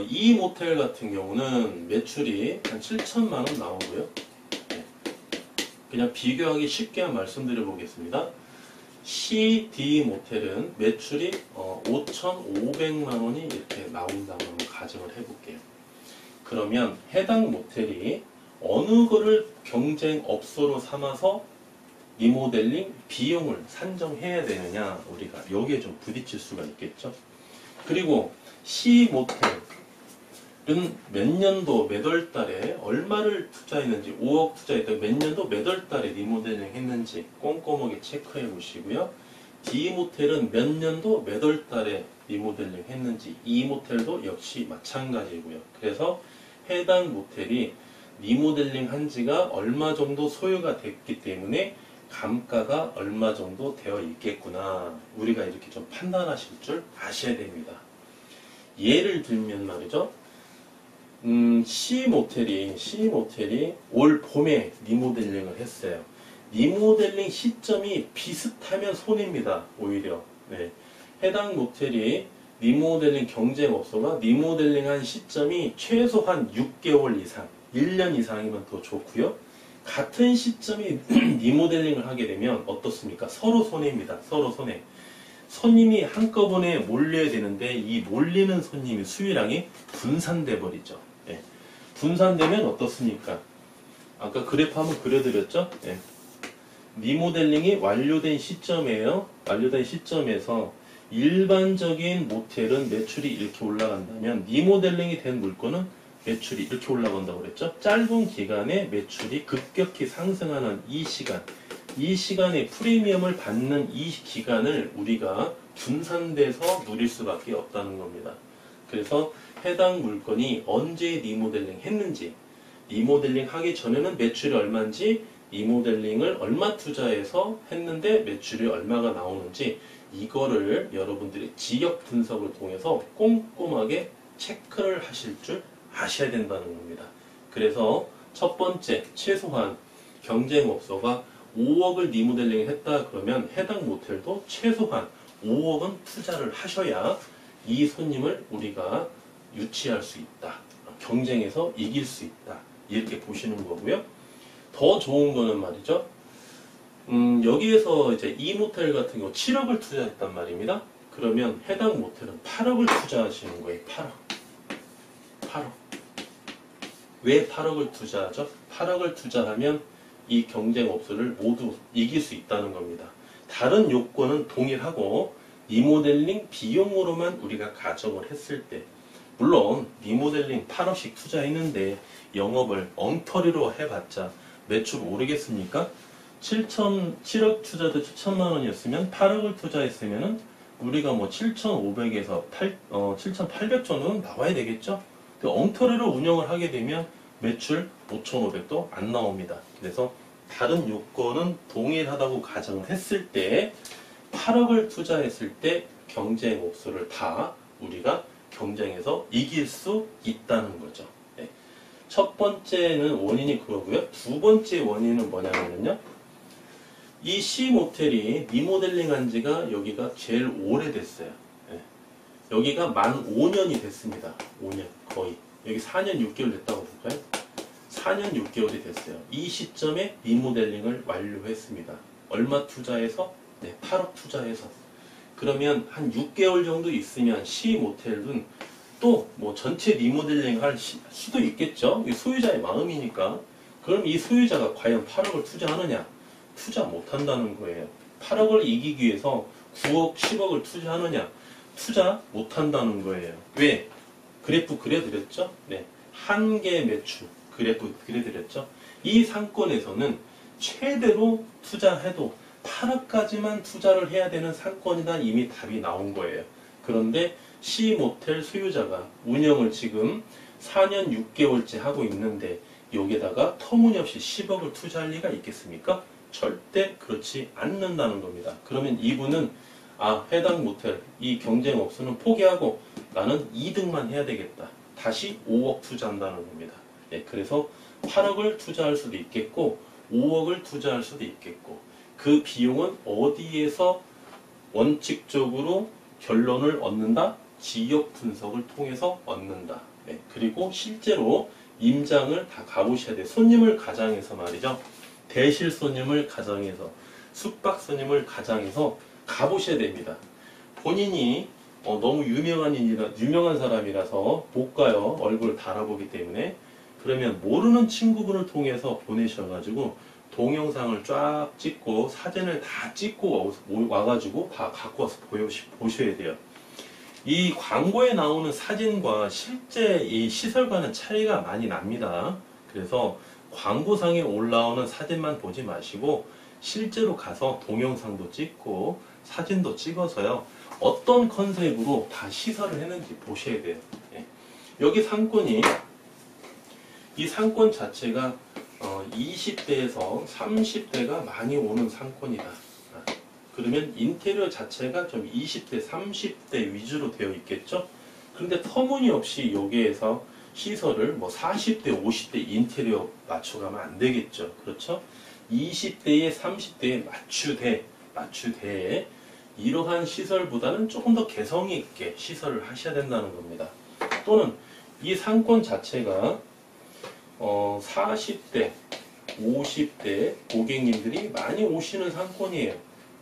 Speaker 1: 이 모텔 같은 경우는 매출이 한 7천만 원 나오고요. 그냥 비교하기 쉽게 말씀드려 보겠습니다. CD 모텔은 매출이 5,500만 원이 이렇게 나온다고 한번 가정을 해볼게요. 그러면 해당 모텔이 어느 거를 경쟁업소로 삼아서 리모델링 비용을 산정해야 되느냐, 우리가 여기에 좀 부딪힐 수가 있겠죠. 그리고 C 모텔은 몇 년도 몇 월 달에 얼마를 투자했는지, 5억 투자했던 몇 년도 몇 월 달에 리모델링 했는지 꼼꼼하게 체크해 보시고요. D 모텔은 몇 년도 몇 월 달에 리모델링 했는지, E 모텔도 역시 마찬가지고요. 그래서 해당 모텔이 리모델링 한 지가 얼마 정도 소요가 됐기 때문에 감가가 얼마 정도 되어 있겠구나, 우리가 이렇게 좀 판단하실 줄 아셔야 됩니다. 예를 들면 말이죠. C 모텔이 올 봄에 리모델링을 했어요. 리모델링 시점이 비슷하면 손해입니다. 오히려. 네. 해당 모텔이 리모델링 경쟁업소가 리모델링한 시점이 최소한 6개월 이상, 1년 이상이면 더 좋고요. 같은 시점에 리모델링을 하게 되면 어떻습니까? 서로 손해입니다. 서로 손해. 손님이 한꺼번에 몰려야 되는데 이 몰리는 손님이 수요량이 분산돼 버리죠. 예. 분산되면 어떻습니까? 아까 그래프 한번 그려드렸죠? 예. 리모델링이 완료된 시점이에요. 완료된 시점에서 일반적인 모텔은 매출이 이렇게 올라간다면 리모델링이 된 물건은 매출이 이렇게 올라간다고 그랬죠? 짧은 기간에 매출이 급격히 상승하는 이 시간에 프리미엄을 받는 이 기간을 우리가 분산돼서 누릴 수밖에 없다는 겁니다. 그래서 해당 물건이 언제 리모델링 했는지, 리모델링 하기 전에는 매출이 얼마인지, 리모델링을 얼마 투자해서 했는데 매출이 얼마가 나오는지, 이거를 여러분들이 지역 분석을 통해서 꼼꼼하게 체크를 하실 줄 아셔야 된다는 겁니다. 그래서 첫 번째, 최소한 경쟁업소가 5억을 리모델링을 했다 그러면 해당 모텔도 최소한 5억은 투자를 하셔야 이 손님을 우리가 유치할 수 있다. 경쟁에서 이길 수 있다. 이렇게 보시는 거고요. 더 좋은 거는 말이죠. 여기에서 이제 이 모텔 같은 경우 7억을 투자했단 말입니다. 그러면 해당 모텔은 8억을 투자하시는 거예요. 8억. 왜 8억을 투자하죠? 8억을 투자하면 이 경쟁업소를 모두 이길 수 있다는 겁니다. 다른 요건은 동일하고 리모델링 비용으로만 우리가 가정을 했을 때, 물론 리모델링 8억씩 투자했는데 영업을 엉터리로 해봤자 매출 오르겠습니까? 7억 투자도 7천만 원이었으면 8억을 투자했으면 우리가 뭐 7,500에서 7,800 정도는 나와야 되겠죠? 엉터리로 운영을 하게 되면 매출 5,500도 안 나옵니다. 그래서 다른 요건은 동일하다고 가정을 했을 때 8억을 투자했을 때 경쟁업소를 다 우리가 경쟁에서 이길 수 있다는 거죠. 네. 첫 번째는 원인이 그거고요. 두 번째 원인은 뭐냐면요. 이 C 모텔이 리모델링 한 지가 여기가 제일 오래됐어요. 네. 여기가 만 5년이 됐습니다. 5년 거의. 여기 4년 6개월 됐다고 볼까요? 4년 6개월이 됐어요. 이 시점에 리모델링을 완료했습니다. 얼마 투자해서? 네, 8억 투자해서. 그러면 한 6개월 정도 있으면 C 모텔은 또 뭐 전체 리모델링 할 수도 있겠죠. 이 소유자의 마음이니까. 그럼 이 소유자가 과연 8억을 투자하느냐? 투자 못 한다는 거예요. 8억을 이기기 위해서 9억, 10억을 투자하느냐? 투자 못 한다는 거예요. 왜? 그래프 그려드렸죠? 네. 한계 매출 그래프 그려드렸죠? 이 상권에서는 최대로 투자해도 8억까지만 투자를 해야 되는 상권이다, 이미 답이 나온 거예요. 그런데 C 모텔 소유자가 운영을 지금 4년 6개월째 하고 있는데 여기에다가 터무니없이 10억을 투자할 리가 있겠습니까? 절대 그렇지 않는다는 겁니다. 그러면 이분은 해당 모텔, 이 경쟁업소는 포기하고 나는 2등만 해야 되겠다. 다시 5억 투자한다는 겁니다. 네, 그래서 8억을 투자할 수도 있겠고 5억을 투자할 수도 있겠고, 그 비용은 어디에서 원칙적으로 결론을 얻는다? 지역 분석을 통해서 얻는다. 네, 그리고 실제로 임장을 다 가보셔야 돼요. 손님을 가장해서 말이죠. 대실 손님을 가장해서, 숙박 손님을 가장해서 가보셔야 됩니다. 본인이 너무 유명한 사람이라서 못 가요. 얼굴 달아보기 때문에. 그러면 모르는 친구분을 통해서 보내셔가지고 동영상을 쫙 찍고 사진을 다 찍고 와가지고 다 갖고 와서 보셔야 돼요. 이 광고에 나오는 사진과 실제 이 시설과는 차이가 많이 납니다. 그래서 광고상에 올라오는 사진만 보지 마시고 실제로 가서 동영상도 찍고 사진도 찍어서요. 어떤 컨셉으로 다 시설을 했는지 보셔야 돼요. 예. 여기 상권이 이 상권 자체가 20대에서 30대가 많이 오는 상권이다. 그러면 인테리어 자체가 좀 20대, 30대 위주로 되어 있겠죠? 그런데 터무니없이 여기에서 시설을 뭐 40대, 50대 인테리어 맞춰가면 안 되겠죠? 그렇죠? 20대에 30대에 맞추되 이러한 시설보다는 조금 더 개성이 있게 시설을 하셔야 된다는 겁니다. 또는 이 상권 자체가 40대, 50대 고객님들이 많이 오시는 상권이에요.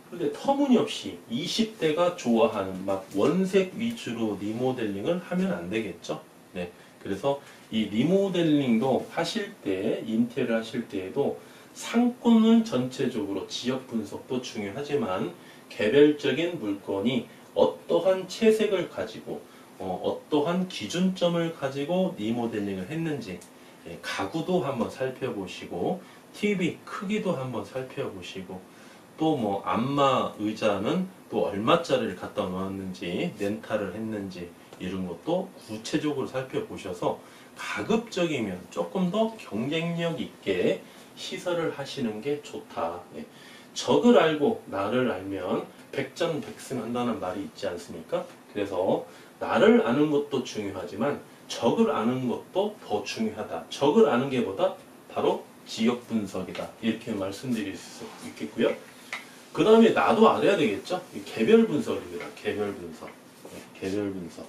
Speaker 1: 그런데 터무니없이 20대가 좋아하는 막 원색 위주로 리모델링을 하면 안 되겠죠. 네. 그래서 이 리모델링도 하실 때, 인테리어 하실 때에도 상권을 전체적으로 지역 분석도 중요하지만 개별적인 물건이 어떠한 채색을 가지고 어떠한 기준점을 가지고 리모델링을 했는지 가구도 한번 살펴보시고 TV 크기도 한번 살펴보시고 또 뭐 안마 의자는 또 얼마짜리를 갖다 놓았는지 렌탈을 했는지 이런 것도 구체적으로 살펴보셔서 가급적이면 조금 더 경쟁력 있게 시설을 하시는 게 좋다. 적을 알고 나를 알면 백전백승한다는 말이 있지 않습니까? 그래서 나를 아는 것도 중요하지만 적을 아는 것도 더 중요하다. 적을 아는 게보다 바로 지역 분석이다. 이렇게 말씀드릴 수 있겠고요. 그 다음에 나도 알아야 되겠죠? 개별 분석입니다. 개별 분석. 개별 분석.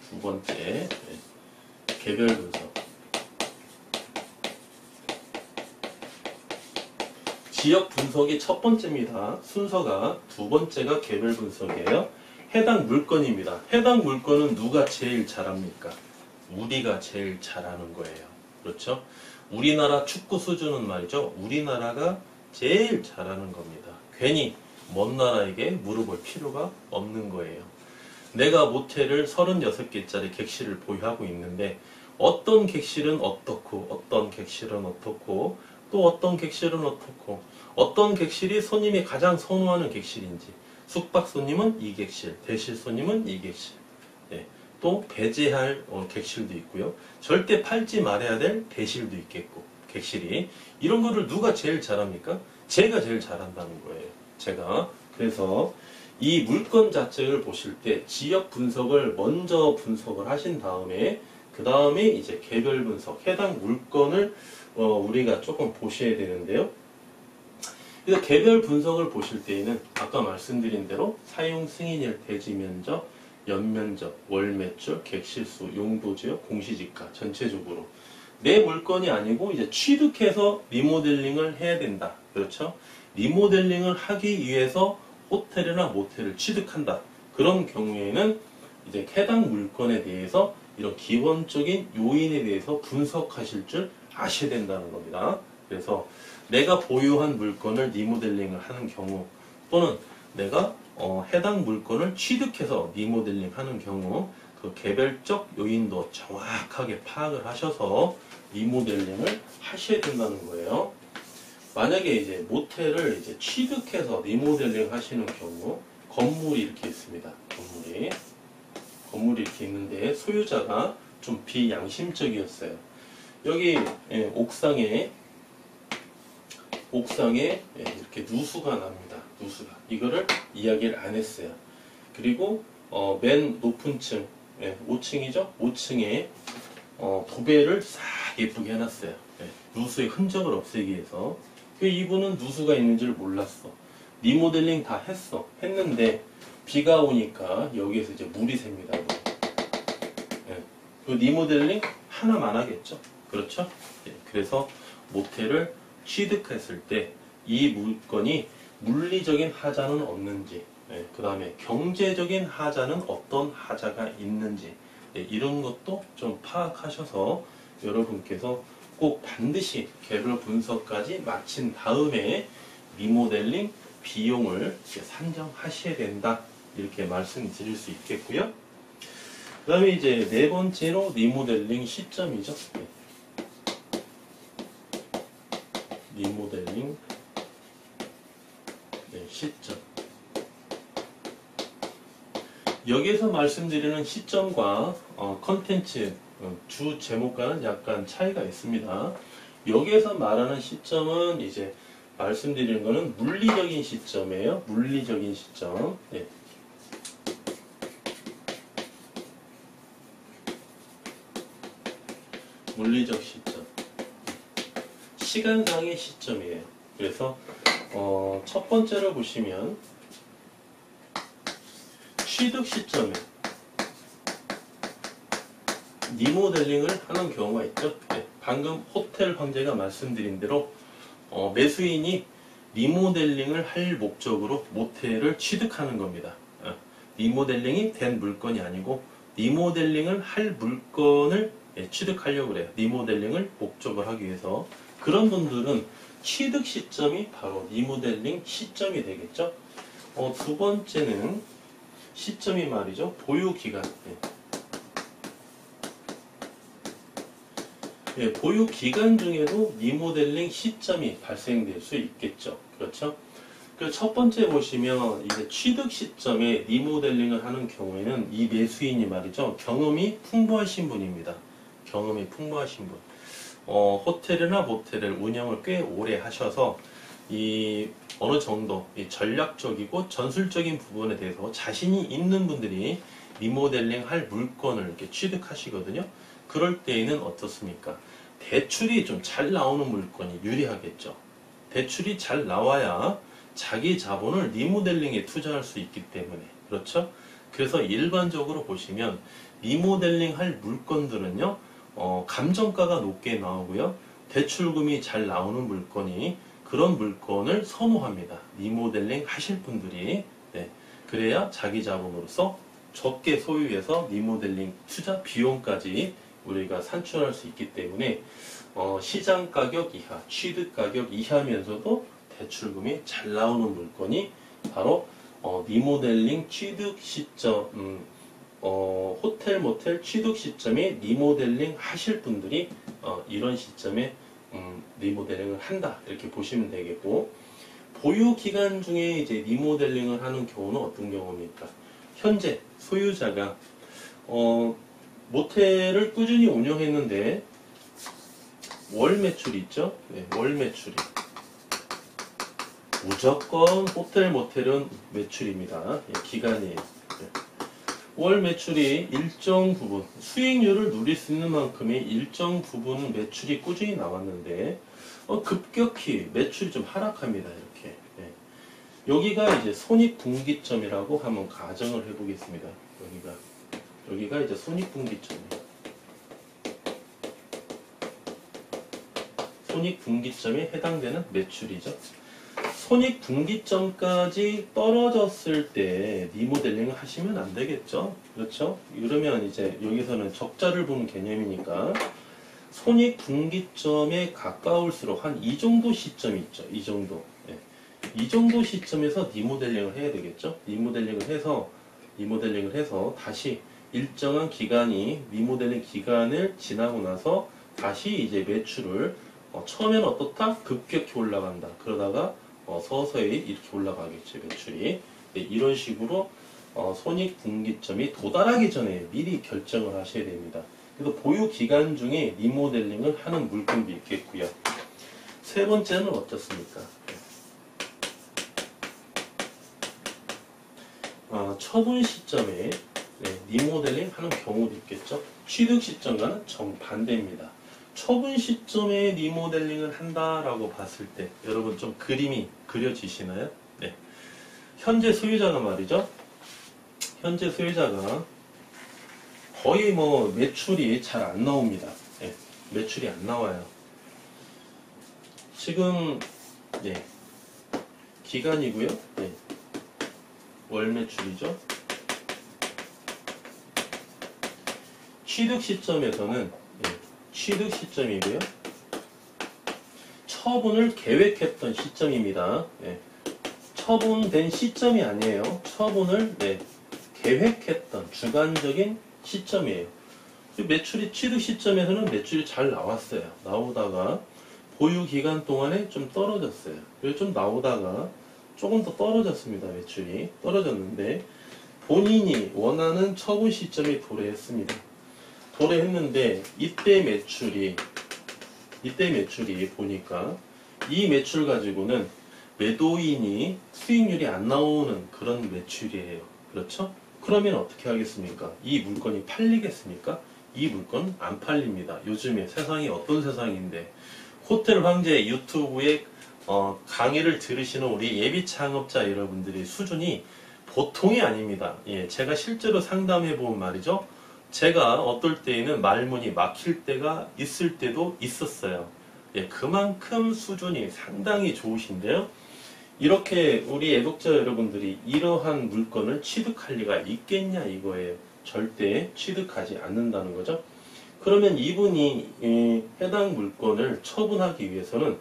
Speaker 1: 두 번째, 개별 분석. 지역 분석이 첫 번째입니다. 순서가 두 번째가 개별 분석이에요. 해당 물건입니다. 해당 물건은 누가 제일 잘합니까? 우리가 제일 잘하는 거예요. 그렇죠? 우리나라 축구 수준은 말이죠. 우리나라가 제일 잘하는 겁니다. 괜히 먼 나라에게 물어볼 필요가 없는 거예요. 내가 모텔을 36개짜리 객실을 보유하고 있는데 어떤 객실은 어떻고 어떤 객실은 어떻고 또 어떤 객실은 어떻고 어떤 객실이 손님이 가장 선호하는 객실인지 숙박 손님은 이 객실, 대실 손님은 이 객실 또 배제할 객실도 있고요. 절대 팔지 말아야 될 대실도 있겠고 객실이 이런 거를 누가 제일 잘합니까? 제가 제일 잘한다는 거예요. 제가 그래서 이 물건 자체를 보실 때 지역 분석을 먼저 분석을 하신 다음에 그 다음에 이제 개별 분석 해당 물건을 우리가 조금 보셔야 되는데요. 그래서 개별 분석을 보실 때에는 아까 말씀드린 대로 사용 승인일 대지 면적, 연면적, 월매출, 객실수, 용도지역, 공시지가 전체적으로 내 물건이 아니고 이제 취득해서 리모델링을 해야 된다. 그렇죠? 리모델링을 하기 위해서 호텔이나 모텔을 취득한다. 그런 경우에는 이제 해당 물건에 대해서 이런 기본적인 요인에 대해서 분석하실 줄 아셔야 된다는 겁니다. 그래서 내가 보유한 물건을 리모델링을 하는 경우 또는 내가 해당 물건을 취득해서 리모델링 하는 경우 그 개별적 요인도 정확하게 파악을 하셔서 리모델링을 하셔야 된다는 거예요. 만약에 이제 모텔을 이제 취득해서 리모델링 하시는 경우 건물이 이렇게 있습니다. 건물이 이렇게 있는데 소유자가 좀 비양심적이었어요. 여기 옥상에 이렇게 누수가 납니다. 누수가 이거를 이야기를 안 했어요. 그리고 맨 높은 층 5층이죠. 5층에 도배를 싹 예쁘게 해놨어요. 누수의 흔적을 없애기 위해서. 이분은 누수가 있는지를 몰랐어. 리모델링 다 했는데 비가 오니까 여기에서 이제 물이 셉니다. 그 리모델링 하나만 하겠죠. 그렇죠? 그래서 모텔을 취득했을 때 이 물건이 물리적인 하자는 없는지 그 다음에 경제적인 하자는 어떤 하자가 있는지 이런 것도 좀 파악하셔서 여러분께서 꼭 반드시 개별 분석까지 마친 다음에 리모델링 비용을 산정하셔야 된다. 이렇게 말씀드릴 수 있겠고요. 그 다음에 이제 네 번째로 리모델링 시점이죠. 리모델링 시점. 여기에서 말씀드리는 시점과 컨텐츠 주 제목과는 약간 차이가 있습니다. 여기에서 말하는 시점은 이제 말씀드리는 거는 물리적인 시점이에요. 물리적인 시점. 네. 물리적 시점. 시간상의 시점이에요. 그래서 첫 번째로 보시면 취득 시점에 리모델링을 하는 경우가 있죠. 네, 방금 호텔 황제가 말씀드린 대로 매수인이 리모델링을 할 목적으로 모텔을 취득하는 겁니다. 리모델링이 된 물건이 아니고 리모델링을 할 물건을 취득하려고 그래요. 리모델링을 목적을 하기 위해서. 그런 분들은 취득 시점이 바로 리모델링 시점이 되겠죠. 두 번째는 시점이 말이죠. 보유기간. 보유기간 중에도 리모델링 시점이 발생될 수 있겠죠. 그렇죠? 그래서 첫 번째 보시면 이제 취득 시점에 리모델링을 하는 경우에는 이 매수인이 말이죠. 경험이 풍부하신 분입니다. 경험이 풍부하신 분. 호텔이나 모텔을 운영을 꽤 오래 하셔서 이 어느 정도 이 전략적이고 전술적인 부분에 대해서 자신이 있는 분들이 리모델링 할 물건을 이렇게 취득하시거든요. 그럴 때에는 어떻습니까? 대출이 좀 잘 나오는 물건이 유리하겠죠. 대출이 잘 나와야 자기 자본을 리모델링에 투자할 수 있기 때문에. 그렇죠? 그래서 일반적으로 보시면 리모델링 할 물건들은요, 감정가가 높게 나오고요, 대출금이 잘 나오는 물건이 그런 물건을 선호합니다. 리모델링 하실 분들이. 네. 그래야 자기 자본으로서 적게 소유해서 리모델링 투자 비용까지 우리가 산출할 수 있기 때문에 시장 가격 이하, 취득 가격 이하면서도 대출금이 잘 나오는 물건이 바로 리모델링 취득 시점, 호텔 모텔 취득 시점에 리모델링 하실 분들이 이런 시점에 리모델링을 한다 이렇게 보시면 되겠고, 보유 기간 중에 이제 리모델링을 하는 경우는 어떤 경우입니까? 현재 소유자가 모텔을 꾸준히 운영했는데 월 매출이 있죠? 네, 월 매출이 무조건 호텔 모텔은 매출입니다. 기간이에요. 네. 월 매출이 일정 부분 수익률을 누릴 수 있는 만큼의 일정 부분 매출이 꾸준히 나왔는데 급격히 매출이 좀 하락합니다. 이렇게. 네. 여기가 이제 손익분기점이라고 한번 가정을 해보겠습니다. 여기가 이제 손익분기점이에요. 손익분기점에 해당되는 매출이죠. 손익분기점까지 떨어졌을 때 리모델링을 하시면 안 되겠죠. 그렇죠? 이러면 이제 여기서는 적자를 보는 개념이니까 손익분기점에 가까울수록 한 이 정도 시점이 있죠. 이 정도. 네. 이 정도 시점에서 리모델링을 해야 되겠죠. 리모델링을 해서 다시 일정한 기간이 리모델링 기간을 지나고 나서 다시 이제 매출을 처음에는 어떻다? 급격히 올라간다. 그러다가 서서히 이렇게 올라가겠죠, 매출이. 네, 이런 식으로 손익분기점이 도달하기 전에 미리 결정을 하셔야 됩니다. 그래서 보유 기간 중에 리모델링을 하는 물건도 있겠고요. 세 번째는 어떻습니까? 처분 시점에 리모델링 하는 경우도 있겠죠. 취득 시점과는 정반대입니다. 처분 시점에 리모델링을 한다라고 봤을 때 여러분 좀 그림이 그려지시나요? 네. 현재 소유자가 말이죠. 현재 소유자가 거의 뭐 매출이 잘 안 나옵니다. 네. 매출이 안 나와요. 지금 기간이고요. 월 매출이죠. 취득 시점에서는 취득 시점이고요. 처분을 계획했던 시점입니다. 처분된 시점이 아니에요. 처분을 계획했던 주관적인 시점이에요. 매출이 취득 시점에서는 매출이 잘 나왔어요. 나오다가 보유 기간 동안에 좀 떨어졌어요. 좀 나오다가 조금 더 떨어졌습니다. 매출이 떨어졌는데 본인이 원하는 처분 시점에 도래했습니다. 도래했는데 이때 매출이 보니까 이 매출 가지고는 매도인이 수익률이 안 나오는 그런 매출이에요. 그렇죠? 그러면 어떻게 하겠습니까? 이 물건이 팔리겠습니까? 이 물건 안 팔립니다. 요즘에 세상이 어떤 세상인데 호텔 황제 유튜브에 강의를 들으시는 우리 예비 창업자 여러분들의 수준이 보통이 아닙니다. 제가 실제로 상담해 본 말이죠. 제가 어떨 때에는 말문이 막힐 때가 있을 때도 있었어요. 그만큼 수준이 상당히 좋으신데요. 이렇게 우리 애독자 여러분들이 이러한 물건을 취득할 리가 있겠냐 이거예요. 절대 취득하지 않는다는 거죠. 그러면 이분이 해당 물건을 처분하기 위해서는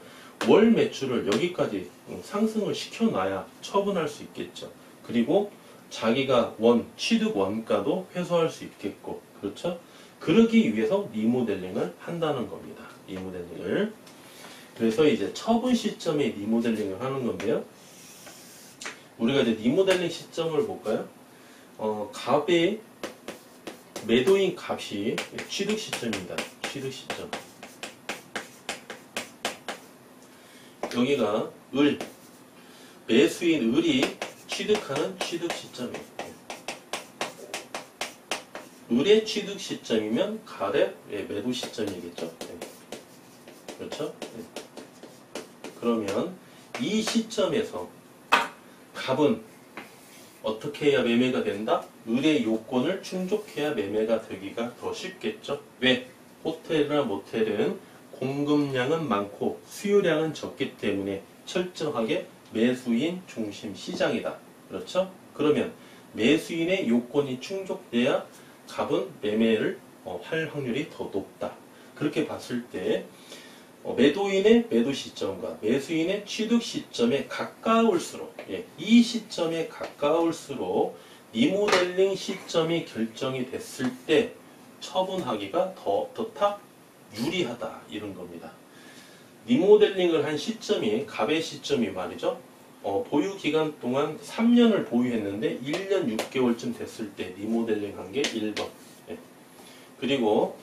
Speaker 1: 월 매출을 여기까지 상승을 시켜놔야 처분할 수 있겠죠. 그리고 자기가 취득 원가도 회수할 수 있겠고, 그렇죠? 그러기 위해서 리모델링을 한다는 겁니다. 리모델링을. 그래서 이제 처분 시점에 리모델링을 하는 건데요. 우리가 이제 리모델링 시점을 볼까요? 값의 매도인 값이 취득 시점입니다. 취득 시점. 여기가 매수인 을이 취득하는 취득 시점이에요. 을의 취득 시점이면 갈의 매도 시점이겠죠. 그렇죠? 그러면 이 시점에서 갑은 어떻게 해야 매매가 된다? 을의 요건을 충족해야 매매가 되기가 더 쉽겠죠. 왜? 호텔이나 모텔은 공급량은 많고 수요량은 적기 때문에 철저하게 매수인 중심 시장이다. 그렇죠? 그러면 매수인의 요건이 충족돼야 갑은 매매를 할 확률이 더 높다. 그렇게 봤을 때 매도인의 매도 시점과 매수인의 취득 시점에 가까울수록 이 시점에 가까울수록 리모델링 시점이 결정이 됐을 때 처분하기가 더 어떻다? 유리하다 이런 겁니다. 리모델링을 한 시점이 갑의 시점이 말이죠. 보유 기간 동안 3년을 보유했는데 1년 6개월쯤 됐을 때 리모델링 한 게 1번. 그리고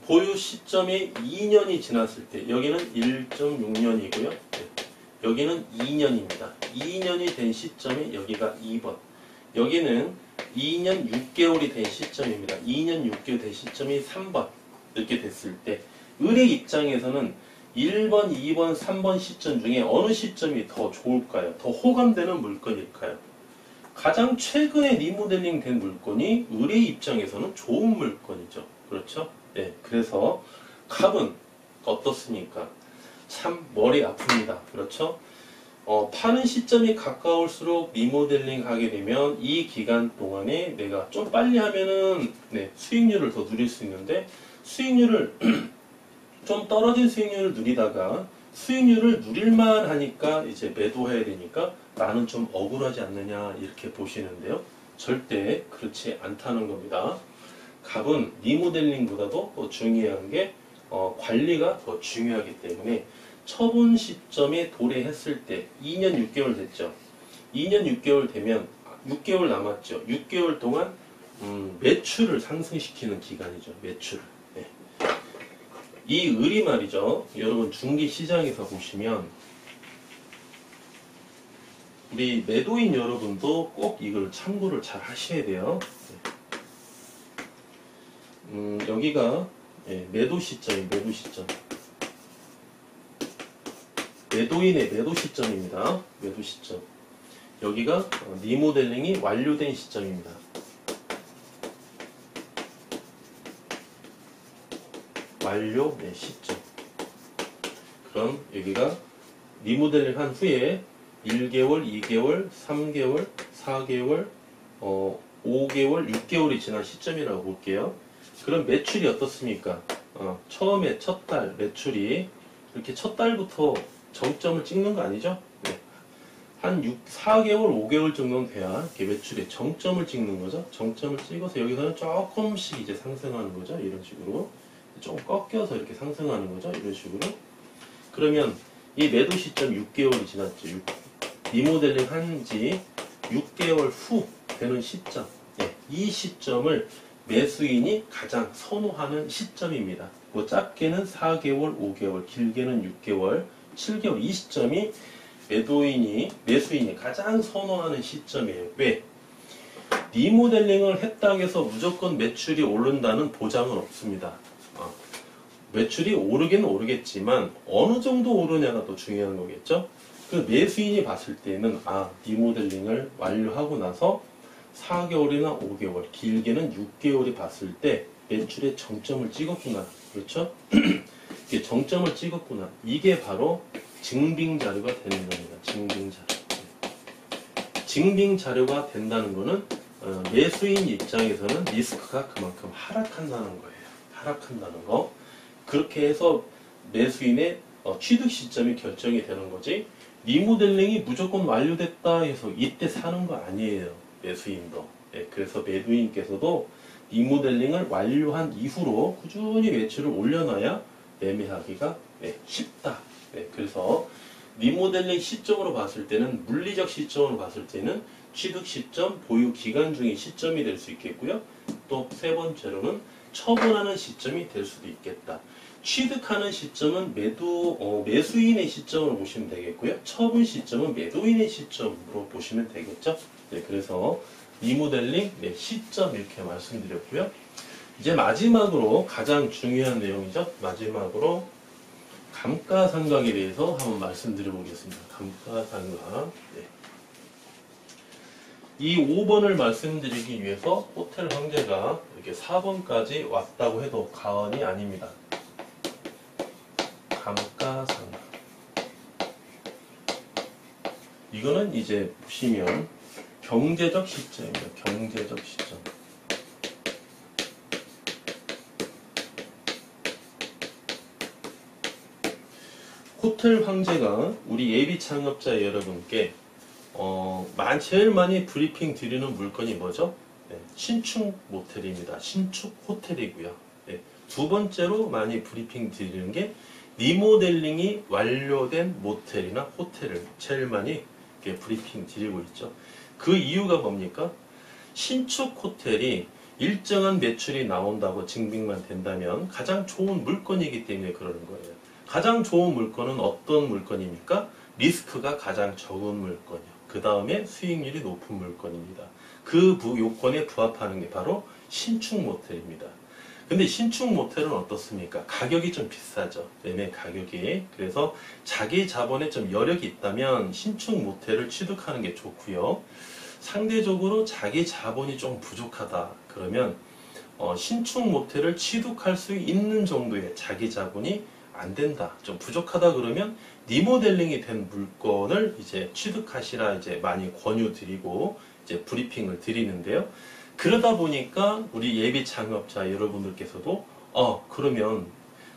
Speaker 1: 보유 시점이 2년이 지났을 때 여기는 1.6년이고요. 여기는 2년입니다. 2년이 된 시점이 여기가 2번. 여기는 2년 6개월이 된 시점입니다. 2년 6개월 된 시점이 3번. 이렇게 됐을 때 을의 입장에서는 1번, 2번, 3번 시점 중에 어느 시점이 더 좋을까요? 더 호감되는 물건일까요? 가장 최근에 리모델링 된 물건이 을의 입장에서는 좋은 물건이죠. 그렇죠? 그래서 갑은 어떻습니까? 참 머리 아픕니다. 그렇죠? 파는 시점이 가까울수록 리모델링 하게 되면 이 기간 동안에 내가 좀 빨리 하면은 수익률을 더 누릴 수 있는데 수익률을 좀 떨어진 수익률을 누리다가 수익률을 누릴만 하니까 이제 매도해야 되니까 나는 좀 억울하지 않느냐 이렇게 보시는데요. 절대 그렇지 않다는 겁니다. 갑은 리모델링보다도 더 중요한 게 관리가 더 중요하기 때문에 처분 시점에 도래했을 때 2년 6개월 됐죠. 2년 6개월 되면 6개월 남았죠. 6개월 동안 매출을 상승시키는 기간이죠. 매출을. 이 을이 말이죠. 여러분 중개시장에서 보시면 우리 매도인 여러분도 꼭 이걸 참고를 잘 하셔야 돼요. 여기가 매도 시점이 매도 시점. 매도인의 매도 시점입니다. 매도 시점. 여기가 리모델링이 완료된 시점입니다. 완료 시점. 그럼 여기가 리모델링 한 후에 1개월, 2개월, 3개월, 4개월, 5개월, 6개월이 지난 시점이라고 볼게요. 그럼 매출이 어떻습니까? 처음에 첫 달 매출이 이렇게 첫 달부터 정점을 찍는 거 아니죠? 네. 한 4개월, 5개월 정도는 돼야 이렇게 매출의 정점을 찍는 거죠. 정점을 찍어서 여기서는 조금씩 이제 상승하는 거죠. 이런 식으로. 좀 꺾여서 이렇게 상승하는 거죠. 이런 식으로. 그러면 이 매도 시점 6개월이 지났죠. 리모델링 한 지 6개월 후 되는 시점. 네. 이 시점을 매수인이 가장 선호하는 시점입니다. 뭐 짧게는 4개월, 5개월, 길게는 6개월, 7개월 이 시점이 매수인이 가장 선호하는 시점이에요. 왜? 리모델링을 했다고 해서 무조건 매출이 오른다는 보장은 없습니다. 매출이 오르긴 오르겠지만 어느 정도 오르냐가 더 중요한 거겠죠? 그 매수인이 봤을 때는 리모델링을 완료하고 나서 4개월이나 5개월, 길게는 6개월이 봤을 때 매출의 정점을 찍었구나. 그렇죠? 이게 정점을 찍었구나. 이게 바로 증빙 자료가 되는 겁니다. 증빙 자료. 증빙 자료가 된다는 거는 매수인 입장에서는 리스크가 그만큼 하락한다는 거예요. 하락한다는 거. 그렇게 해서 매수인의 취득 시점이 결정이 되는 거지. 리모델링이 무조건 완료됐다 해서 이때 사는 거 아니에요. 매수인도. 그래서 매도인께서도 리모델링을 완료한 이후로 꾸준히 매출을 올려놔야 매매하기가 쉽다. 그래서 리모델링 시점으로 봤을 때는 물리적 시점으로 봤을 때는 취득 시점, 보유 기간 중의 시점이 될 수 있겠고요. 또 세 번째로는 처분하는 시점이 될 수도 있겠다. 취득하는 시점은 매수인의 시점으로 보시면 되겠고요. 처분 시점은 매도인의 시점으로 보시면 되겠죠. 그래서 리모델링 시점 이렇게 말씀드렸고요. 이제 마지막으로 가장 중요한 내용이죠. 마지막으로 감가상각에 대해서 한번 말씀드려보겠습니다. 감가상각. 이 5번을 말씀드리기 위해서 호텔 황제가 이렇게 4번까지 왔다고 해도 과언이 아닙니다. 감가상각. 이거는 이제 보시면 경제적 시점입니다. 경제적 시점. 호텔 황제가 우리 예비 창업자 여러분께 제일 많이 브리핑 드리는 물건이 뭐죠? 신축 모텔입니다. 신축 호텔이고요. 두 번째로 많이 브리핑 드리는 게 리모델링이 완료된 모텔이나 호텔을 제일 많이 브리핑 드리고 있죠. 그 이유가 뭡니까? 신축 호텔이 일정한 매출이 나온다고 증빙만 된다면 가장 좋은 물건이기 때문에 그러는 거예요. 가장 좋은 물건은 어떤 물건입니까? 리스크가 가장 적은 물건이요. 그 다음에 수익률이 높은 물건입니다. 그 요건에 부합하는 게 바로 신축 모텔입니다. 근데 신축 모텔은 어떻습니까? 가격이 좀 비싸죠. 매매 가격이. 그래서 자기 자본에 좀 여력이 있다면 신축 모텔을 취득하는 게 좋고요. 상대적으로 자기 자본이 좀 부족하다. 그러면 신축 모텔을 취득할 수 있는 정도의 자기 자본이 안 된다. 좀 부족하다 그러면 리모델링이 된 물건을 이제 취득하시라 이제 많이 권유드리고 이제 브리핑을 드리는데요. 그러다 보니까 우리 예비 창업자 여러분들께서도 그러면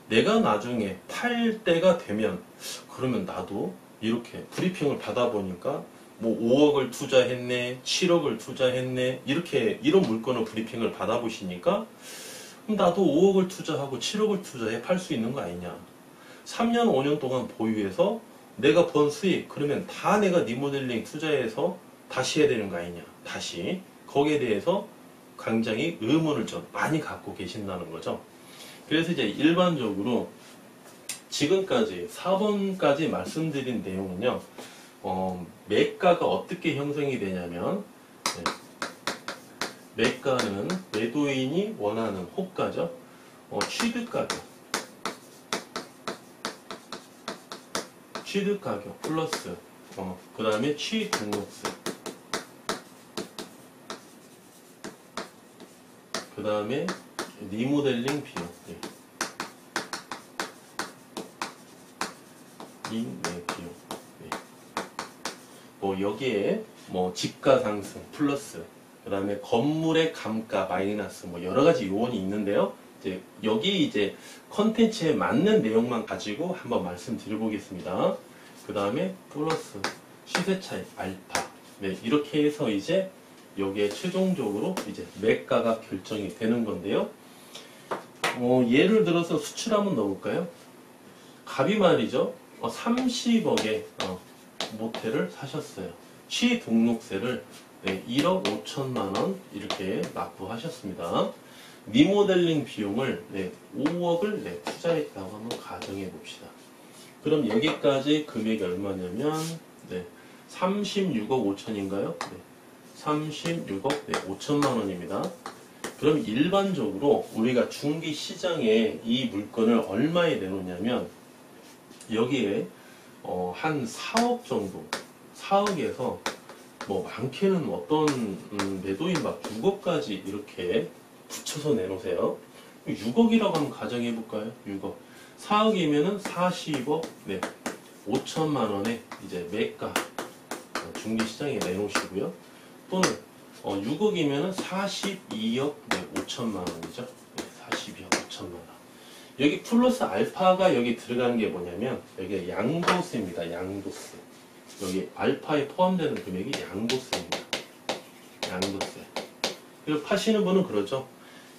Speaker 1: 내가 나중에 팔 때가 되면 그러면 나도 이렇게 브리핑을 받아보니까 뭐 5억을 투자했네, 7억을 투자했네 이런 물건을 브리핑을 받아보시니까 나도 5억을 투자하고 7억을 투자해 팔 수 있는 거 아니냐. 3년, 5년 동안 보유해서 내가 번 수익, 그러면 다 내가 리모델링 투자해서 다시 해야 되는 거 아니냐. 다시. 거기에 대해서 굉장히 의문을 좀 많이 갖고 계신다는 거죠. 그래서 이제 일반적으로 지금까지 4번까지 말씀드린 내용은요, 매가가 어떻게 형성이 되냐면, 매가는 매도인이 원하는 호가죠. 취득가격. 취득가격 플러스, 그 다음에 취등록세. 그 다음에 리모델링 비용. 이 비용. 뭐 여기에 뭐 집가 상승 플러스 그 다음에 건물의 감가 마이너스 뭐 여러 가지 요원이 있는데요. 이제 여기 이제 컨텐츠에 맞는 내용만 가지고 한번 말씀드려 보겠습니다. 그 다음에 플러스 시세 차익 알파. 네, 이렇게 해서 이제 여기에 최종적으로 이제 매가가 결정이 되는 건데요. 예를 들어서 수출 한번 넣어볼까요? 갑이 말이죠. 30억에 모텔을 사셨어요. 취등록세를 1억 5천만 원 이렇게 납부하셨습니다. 리모델링 비용을 5억을 투자했다고 한번 가정해 봅시다. 그럼 여기까지 금액이 얼마냐면 36억 5천인가요? 36억 5천만 원입니다. 그럼 일반적으로 우리가 중기 시장에 이 물건을 얼마에 내놓냐면 여기에 한 4억 정도, 4억에서 뭐 많게는 어떤 매도인 막 6억까지 이렇게 붙여서 내놓으세요. 6억이라고 한번 가정해 볼까요? 6억. 4억이면은 40억 5천만 원에 이제 매가 중기 시장에 내놓으시고요. 또는 6억이면은 42억 5천만 원이죠. 42억 5천만 원. 여기 플러스 알파가 여기 들어가는 게 뭐냐면 여기 양도세입니다. 양도세. 여기 알파에 포함되는 금액이 양도세입니다. 양도세. 그리고 파시는 분은 그러죠.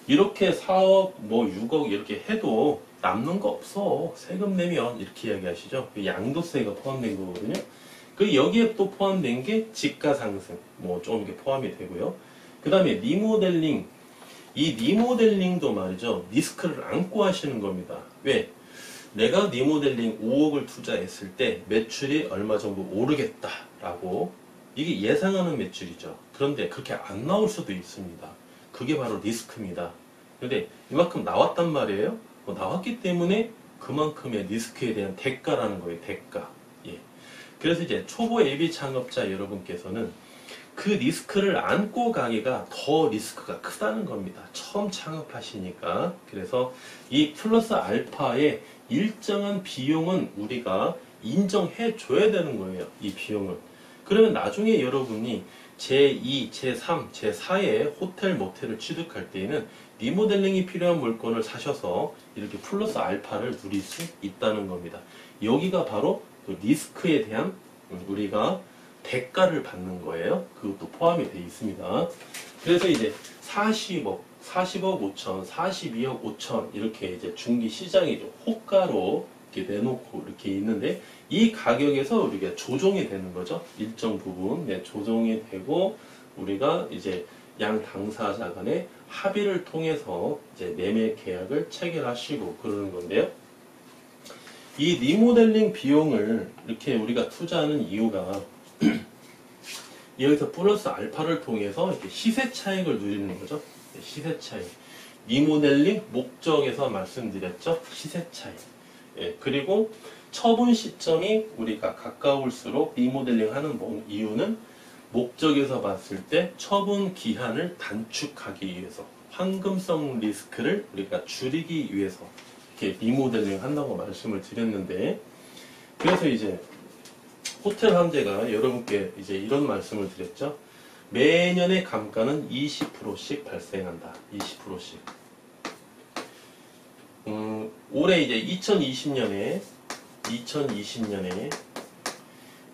Speaker 1: 이렇게 4억, 뭐 6억 이렇게 해도 남는 거 없어. 세금 내면 이렇게 이야기하시죠. 양도세가 포함된 거거든요. 그 여기에 또 포함된 게 집가 상승, 뭐 좀 이렇게 포함이 되고요. 그 다음에 리모델링. 이 리모델링도 말이죠. 리스크를 안고 하시는 겁니다. 왜? 내가 리모델링 5억을 투자했을 때 매출이 얼마 정도 오르겠다라고 이게 예상하는 매출이죠. 그런데 그렇게 안 나올 수도 있습니다. 그게 바로 리스크입니다. 근데 이만큼 나왔단 말이에요. 나왔기 때문에 그만큼의 리스크에 대한 대가라는 거예요. 대가. 예. 그래서 이제 초보 예비 창업자 여러분께서는 그 리스크를 안고 가기가 더 리스크가 크다는 겁니다. 처음 창업하시니까. 그래서 이 플러스 알파의 일정한 비용은 우리가 인정해 줘야 되는 거예요. 이 비용을. 그러면 나중에 여러분이 제2, 제3, 제4의 호텔, 모텔을 취득할 때에는 리모델링이 필요한 물건을 사셔서 이렇게 플러스 알파를 누릴 수 있다는 겁니다. 여기가 바로 그 리스크에 대한 우리가 대가를 받는 거예요. 그것도 포함이 되어 있습니다. 그래서 이제 40억 5천, 42억 5천 이렇게 이제 중기 시장이죠. 호가로 이렇게 내놓고 이렇게 있는데 이 가격에서 우리가 조정이 되는 거죠. 일정 부분 조정이 되고 우리가 이제 양 당사자 간의 합의를 통해서 이제 매매 계약을 체결하시고 그러는 건데요. 이 리모델링 비용을 이렇게 우리가 투자하는 이유가 여기서 플러스 알파를 통해서 이렇게 시세 차익을 누리는 거죠. 시세 차익. 리모델링 목적에서 말씀드렸죠. 시세 차익. 예, 그리고 처분 시점이 우리가 가까울수록 리모델링 하는 이유는 목적에서 봤을 때 처분 기한을 단축하기 위해서 황금성 리스크를 우리가 줄이기 위해서 이렇게 리모델링 한다고 말씀을 드렸는데 그래서 이제 호텔 황제가 여러분께 이제 이런 말씀을 드렸죠. 매년의 감가는 20%씩 발생한다. 20%씩. 올해 이제 2020년에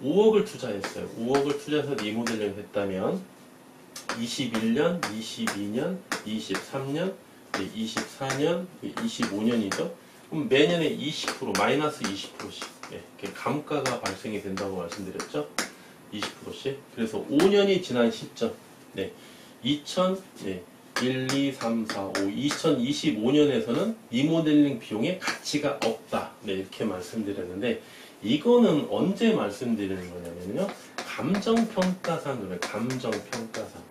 Speaker 1: 5억을 투자했어요. 5억을 투자해서 리모델링을 했다면 21년, 22년, 23년, 24년, 25년이죠. 그럼 매년에 20%, 마이너스 20%씩 이렇게 감가가 발생이 된다고 말씀드렸죠. 20%씩. 그래서 5년이 지난 시점, 1, 2, 3, 4, 5, 2025년에서는 리모델링 비용의 가치가 없다. 이렇게 말씀드렸는데 이거는 언제 말씀드리는 거냐면요. 감정평가상으로 감정평가상.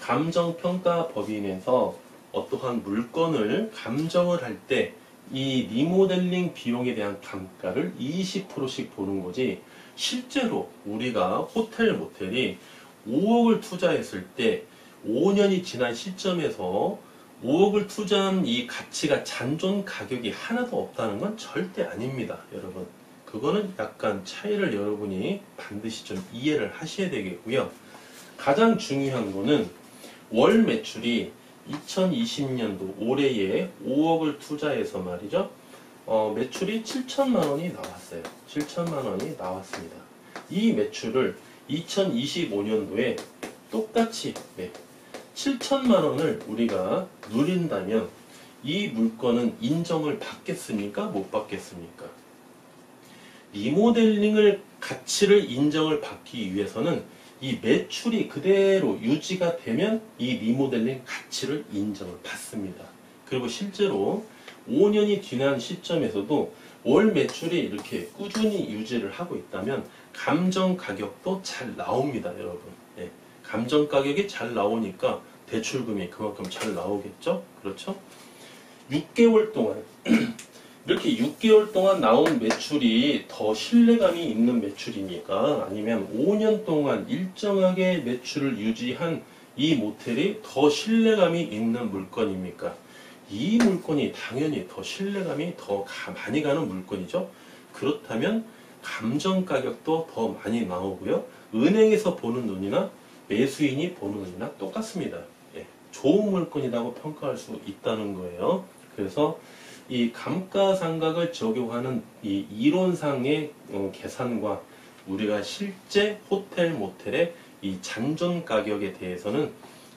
Speaker 1: 감정평가 법인에서 어떠한 물건을 감정을 할 때 이 리모델링 비용에 대한 감가를 20%씩 보는 거지 실제로 우리가 호텔 모텔이 5억을 투자했을 때 5년이 지난 시점에서 5억을 투자한 이 가치가 잔존 가격이 하나도 없다는 건 절대 아닙니다. 여러분 그거는 약간 차이를 여러분이 반드시 좀 이해를 하셔야 되겠고요. 가장 중요한 거는 월 매출이 2020년도 올해에 5억을 투자해서 말이죠. 매출이 7천만 원이 나왔어요. 7천만 원이 나왔습니다. 이 매출을 2025년도에 똑같이 7천만 원을 우리가 누린다면 이 물건은 인정을 받겠습니까? 못 받겠습니까? 리모델링을 가치를 인정을 받기 위해서는 이 매출이 그대로 유지가 되면 이 리모델링 가치를 인정을 받습니다. 그리고 실제로 5년이 지난 시점에서도 월 매출이 이렇게 꾸준히 유지를 하고 있다면 감정 가격도 잘 나옵니다, 여러분. 예, 감정 가격이 잘 나오니까 대출금이 그만큼 잘 나오겠죠? 그렇죠? 6개월 동안 이렇게 6개월 동안 나온 매출이 더 신뢰감이 있는 매출입니까? 아니면 5년 동안 일정하게 매출을 유지한 이 모텔이 더 신뢰감이 있는 물건입니까? 이 물건이 당연히 더 신뢰감이 더 많이 가는 물건이죠. 그렇다면 감정 가격도 더 많이 나오고요. 은행에서 보는 눈이나 매수인이 보는 눈이나 똑같습니다. 예, 좋은 물건이라고 평가할 수 있다는 거예요. 그래서 이 감가상각을 적용하는 이 이론상의 계산과 우리가 실제 호텔 모텔의 이 잔존 가격에 대해서는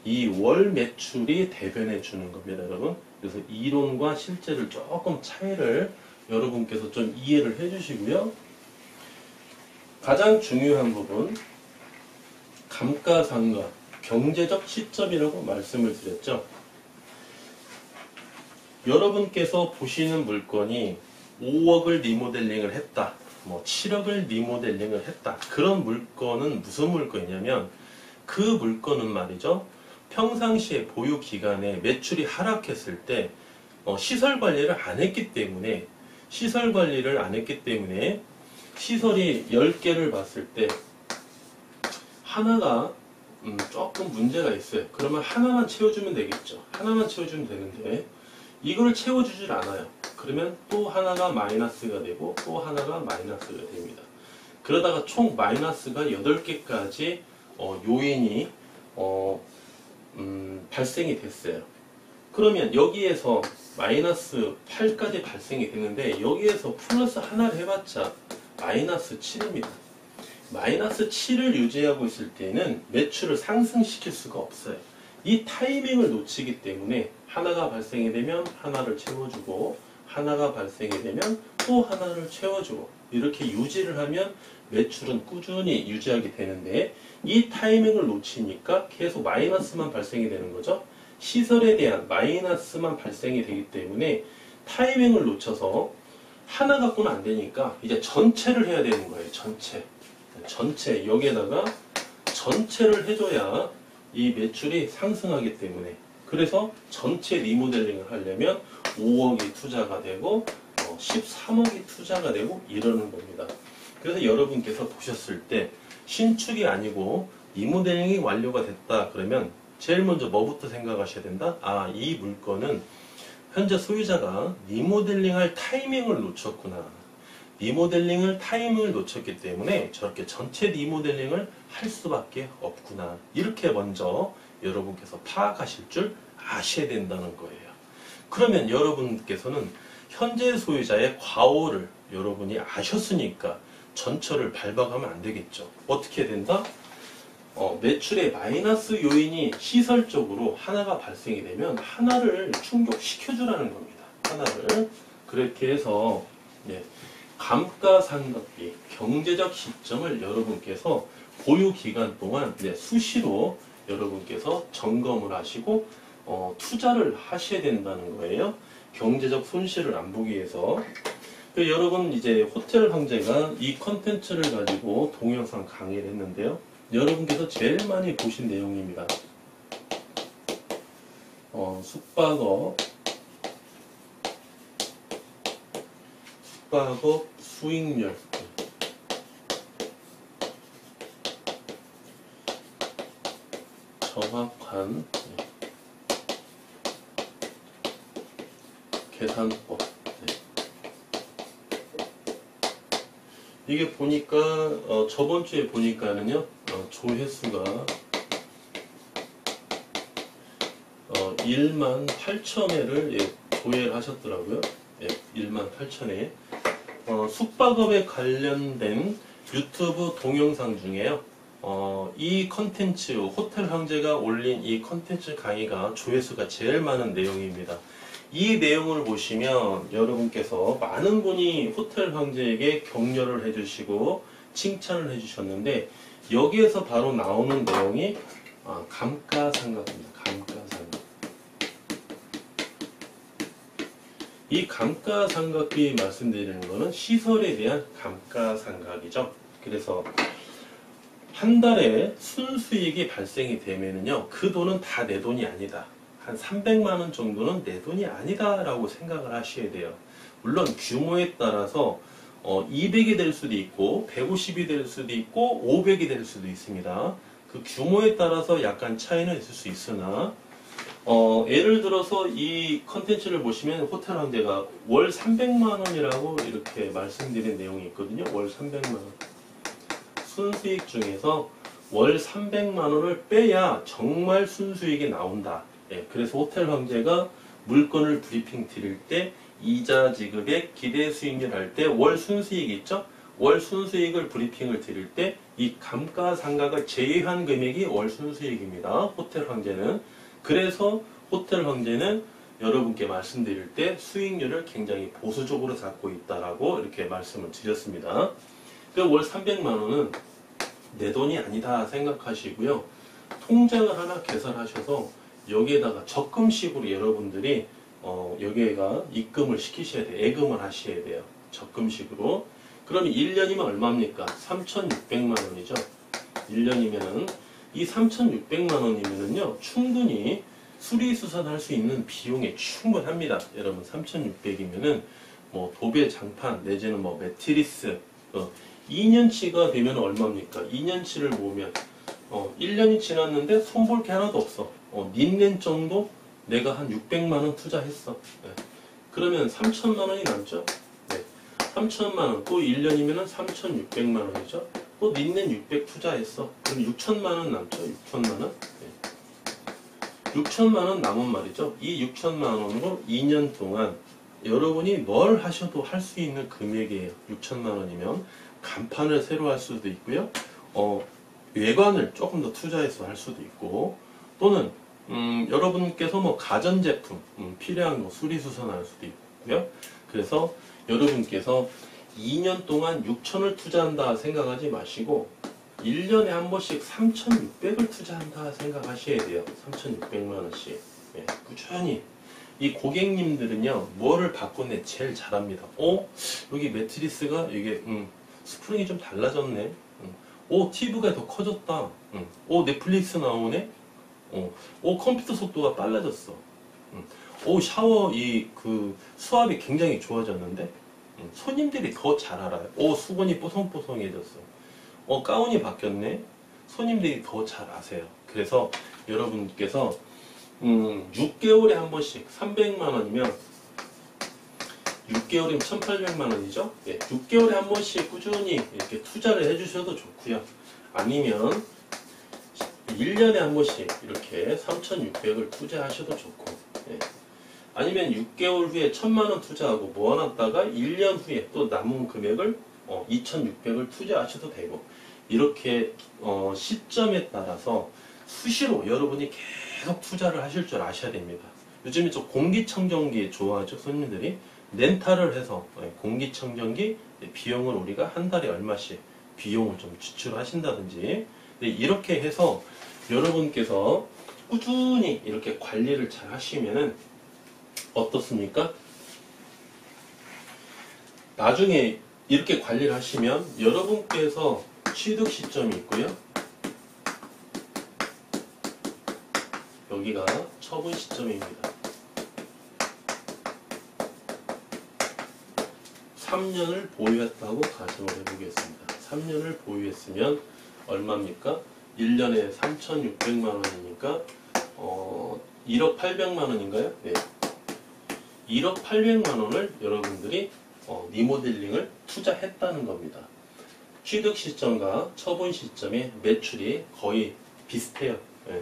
Speaker 1: 이 월 매출이 대변해 주는 겁니다, 여러분. 그래서 이론과 실제를 조금 차이를 여러분께서 좀 이해를 해 주시고요. 가장 중요한 부분, 감가상각, 경제적 시점이라고 말씀을 드렸죠. 여러분께서 보시는 물건이 5억을 리모델링을 했다, 7억을 리모델링을 했다. 그런 물건은 무슨 물건이냐면 그 물건은 말이죠. 평상시에 보유 기간에 매출이 하락했을 때 시설 관리를 안 했기 때문에 시설이 10개를 봤을 때 하나가 조금 문제가 있어요. 그러면 하나만 채워주면 되겠죠. 하나만 채워주면 되는데 이걸 채워주질 않아요. 그러면 또 하나가 마이너스가 되고 또 하나가 마이너스가 됩니다. 그러다가 총 마이너스가 8개까지 요인이 발생이 됐어요. 그러면 여기에서 마이너스 8까지 발생이 되는데 여기에서 플러스 하나를 해봤자 마이너스 7입니다. 마이너스 7을 유지하고 있을 때는 매출을 상승시킬 수가 없어요. 이 타이밍을 놓치기 때문에 하나가 발생이 되면 하나를 채워주고 하나가 발생이 되면 또 하나를 채워주고 이렇게 유지를 하면 매출은 꾸준히 유지하게 되는데 이 타이밍을 놓치니까 계속 마이너스만 발생이 되는 거죠. 시설에 대한 마이너스만 발생이 되기 때문에 타이밍을 놓쳐서 하나 갖고는 안 되니까 이제 전체를 해야 되는 거예요. 전체 여기에다가 전체를 해줘야 이 매출이 상승하기 때문에 그래서 전체 리모델링을 하려면 5억이 투자가 되고 13억이 투자가 되고 이러는 겁니다. 그래서 여러분께서 보셨을 때 신축이 아니고 리모델링이 완료가 됐다 그러면 제일 먼저 뭐부터 생각하셔야 된다? 아, 이 물건은 현재 소유자가 리모델링할 타이밍을 놓쳤구나. 리모델링을 타이밍을 놓쳤기 때문에 저렇게 전체 리모델링을 할 수밖에 없구나. 이렇게 먼저 여러분께서 파악하실 줄 아셔야 된다는 거예요. 그러면 여러분께서는 현재 소유자의 과오를 여러분이 아셨으니까 전철을 밟아가면 안 되겠죠. 어떻게 된다? 매출의 마이너스 요인이 시설적으로 하나가 발생이 되면 하나를 충족시켜주라는 겁니다. 하나를. 그렇게 해서 감가상각비, 경제적 시점을 여러분께서 보유 기간 동안 수시로 여러분께서 점검을 하시고 투자를 하셔야 된다는 거예요. 경제적 손실을 안 보기 위해서. 여러분 이제 호텔 황제가 이 컨텐츠를 가지고 동영상 강의를 했는데요. 여러분께서 제일 많이 보신 내용입니다. 숙박업 수익률 정확한 계산법 이게 보니까 저번 주에 보니까는요 조회수가 18,000회를 조회를 하셨더라고요. 18,000회. 숙박업에 관련된 유튜브 동영상 중에요. 이 컨텐츠, 호텔 황제가 올린 이 컨텐츠 강의가 조회수가 제일 많은 내용입니다. 이 내용을 보시면 여러분께서 많은 분이 호텔 황제에게 격려를 해주시고 칭찬을 해주셨는데 여기에서 바로 나오는 내용이 감가상각입니다. 감가상각. 이 감가상각비 말씀드리는 것은 시설에 대한 감가상각이죠. 그래서 한 달에 순수익이 발생이 되면은요, 그 돈은 다 내 돈이 아니다. 한 300만 원 정도는 내 돈이 아니다 라고 생각을 하셔야 돼요. 물론 규모에 따라서 200이 될 수도 있고 150이 될 수도 있고 500이 될 수도 있습니다. 그 규모에 따라서 약간 차이는 있을 수 있으나 예를 들어서 이 컨텐츠를 보시면 호텔 황제가 월 300만 원이라고 이렇게 말씀드린 내용이 있거든요. 월 300만 원. 순수익 중에서 월 300만 원을 빼야 정말 순수익이 나온다. 그래서 호텔 황제가 물건을 브리핑 드릴 때 이자 지급액 기대 수익률 할 때 월 순수익 있죠? 월 순수익을 브리핑을 드릴 때 이 감가상각을 제외한 금액이 월 순수익입니다. 호텔 황제는. 그래서 호텔 황제는 여러분께 말씀드릴 때 수익률을 굉장히 보수적으로 잡고 있다라고 이렇게 말씀을 드렸습니다. 그 월 300만 원은 내 돈이 아니다 생각하시고요. 통장을 하나 개설하셔서 여기에다가 적금식으로 여러분들이 여기에가 입금을 시키셔야 돼요. 예금을 하셔야 돼요. 적금식으로. 그러면 1년이면 얼마입니까? 3,600만 원이죠. 1년이면은 이 3,600만 원이면은요 충분히 수리수선할 수 있는 비용에 충분합니다. 여러분 3,600이면은 뭐 도배 장판 내지는 뭐 매트리스 2년치가 되면 얼마입니까? 2년치를 모으면 1년이 지났는데 손볼 게 하나도 없어. 닌넨 정도 내가 한 600만 원 투자했어. 네. 그러면 3천만 원이 남죠? 네. 3천만 원, 또 1년이면 3,600만 원이죠? 또 닌넨 600 투자했어. 그럼 6천만 원 남죠? 6천만 원? 네. 6천만 원 남은 말이죠. 이 6천만 원으로 2년 동안 여러분이 뭘 하셔도 할 수 있는 금액이에요. 6천만 원이면 간판을 새로 할 수도 있고요. 외관을 조금 더 투자해서 할 수도 있고, 또는 여러분께서 뭐 가전제품 필요한 거 수리수선할 수도 있고요. 그래서 여러분께서 2년 동안 6천을 투자한다 생각하지 마시고 1년에 한 번씩 3,600을 투자한다 생각하셔야 돼요. 3,600만 원씩. 네, 꾸준히. 이 고객님들은요, 뭐를 바꾸네 제일 잘합니다. 여기 매트리스가 이게 스프링이 좀 달라졌네. TV가 더 커졌다. 넷플릭스 나오네. 컴퓨터 속도가 빨라졌어. 샤워 수압이 굉장히 좋아졌는데. 손님들이 더 잘 알아요. 수건이 뽀송뽀송해졌어. 가운이 바뀌었네. 손님들이 더 잘 아세요. 그래서 여러분께서 6개월에 한 번씩 300만 원이면 6개월이면 1,800만 원이죠. 6개월에 한 번씩 꾸준히 이렇게 투자를 해주셔도 좋고요. 아니면 1년에 한 번씩 이렇게 3,600을 투자하셔도 좋고, 아니면 6개월 후에 1,000만 원 투자하고 모아놨다가 1년 후에 또 남은 금액을 2,600을 투자하셔도 되고, 이렇게 시점에 따라서 수시로 여러분이 계속 투자를 하실 줄 아셔야 됩니다. 요즘에 저 공기청정기 좋아하죠, 손님들이. 렌탈을 해서 공기청정기 비용을 우리가 한 달에 얼마씩 비용을 좀 지출하신다든지, 이렇게 해서 여러분께서 꾸준히 이렇게 관리를 잘 하시면은 어떻습니까? 나중에 이렇게 관리를 하시면 여러분께서 취득 시점이 있고요. 여기가 처분 시점입니다. 3년을 보유했다고 가정을 해보겠습니다. 3년을 보유했으면 얼마입니까? 1년에 3,600만 원이니까 1억 800만 원인가요? 네. 1억 800만 원을 여러분들이 리모델링을 투자했다는 겁니다. 취득 시점과 처분 시점의 매출이 거의 비슷해요. 예,